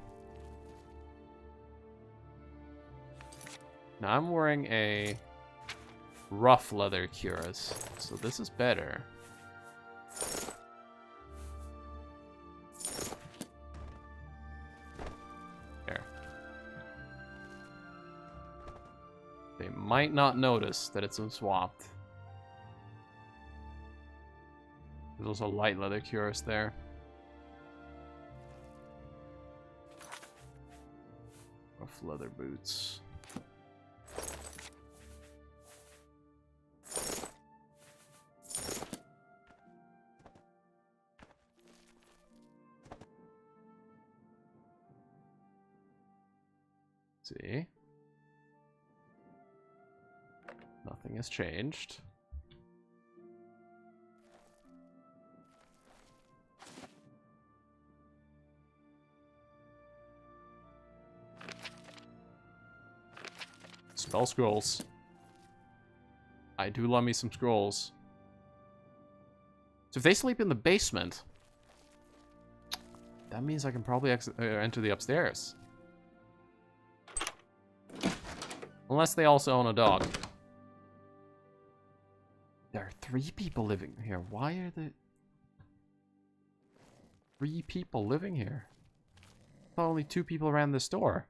Now I'm wearing a rough leather cuirass, so this is better. There. They might not notice that it's swapped. There's also light leather cuirass there. Rough leather boots. See? Nothing has changed. Spell scrolls. I do love me some scrolls. So if they sleep in the basement, that means I can probably enter the upstairs. Unless they also own a dog. There are 3 people living here. Why are there 3 people living here? I thought only 2 people ran this store.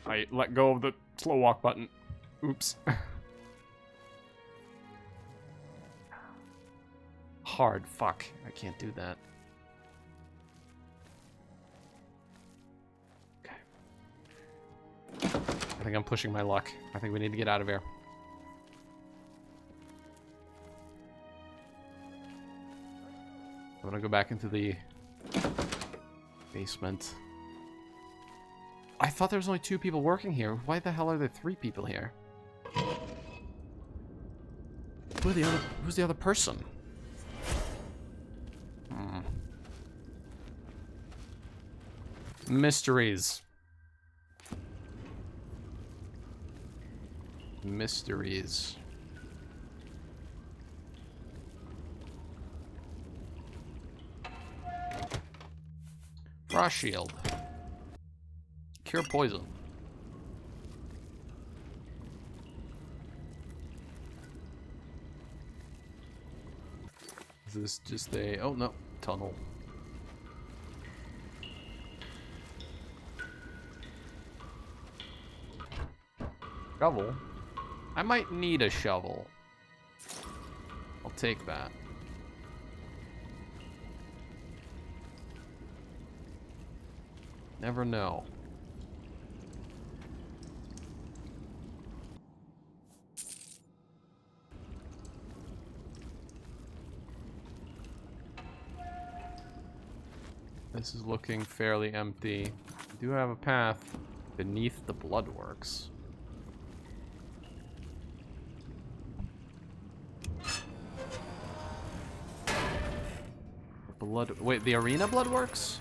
I let go of the slow walk button. Oops. Hard. Fuck. I can't do that. Okay. I think I'm pushing my luck. I think we need to get out of here. I'm gonna go back into the basement. I thought there was only 2 people working here. Why the hell are there 3 people here? Who's the other person? Mysteries. Mysteries. Frost shield. Cure poison. Is this just a... Oh, no. Tunnel. Shovel? I might need a shovel. I'll take that. Never know. This is looking fairly empty. We do have a path beneath the bloodworks. Wait, the arena bloodworks?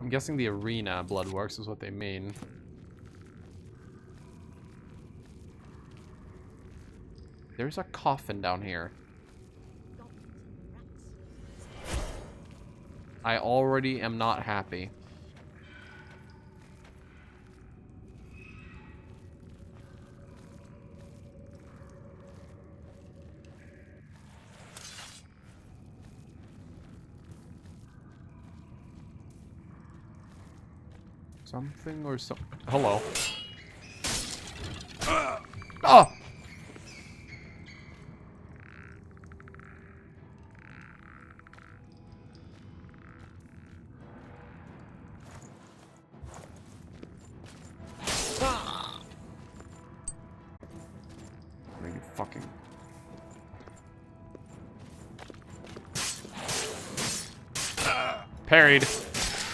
I'm guessing the arena bloodworks is what they mean. There's a coffin down here. I already am not happy. Something or some. Hello. Ah! You fucking. Parried.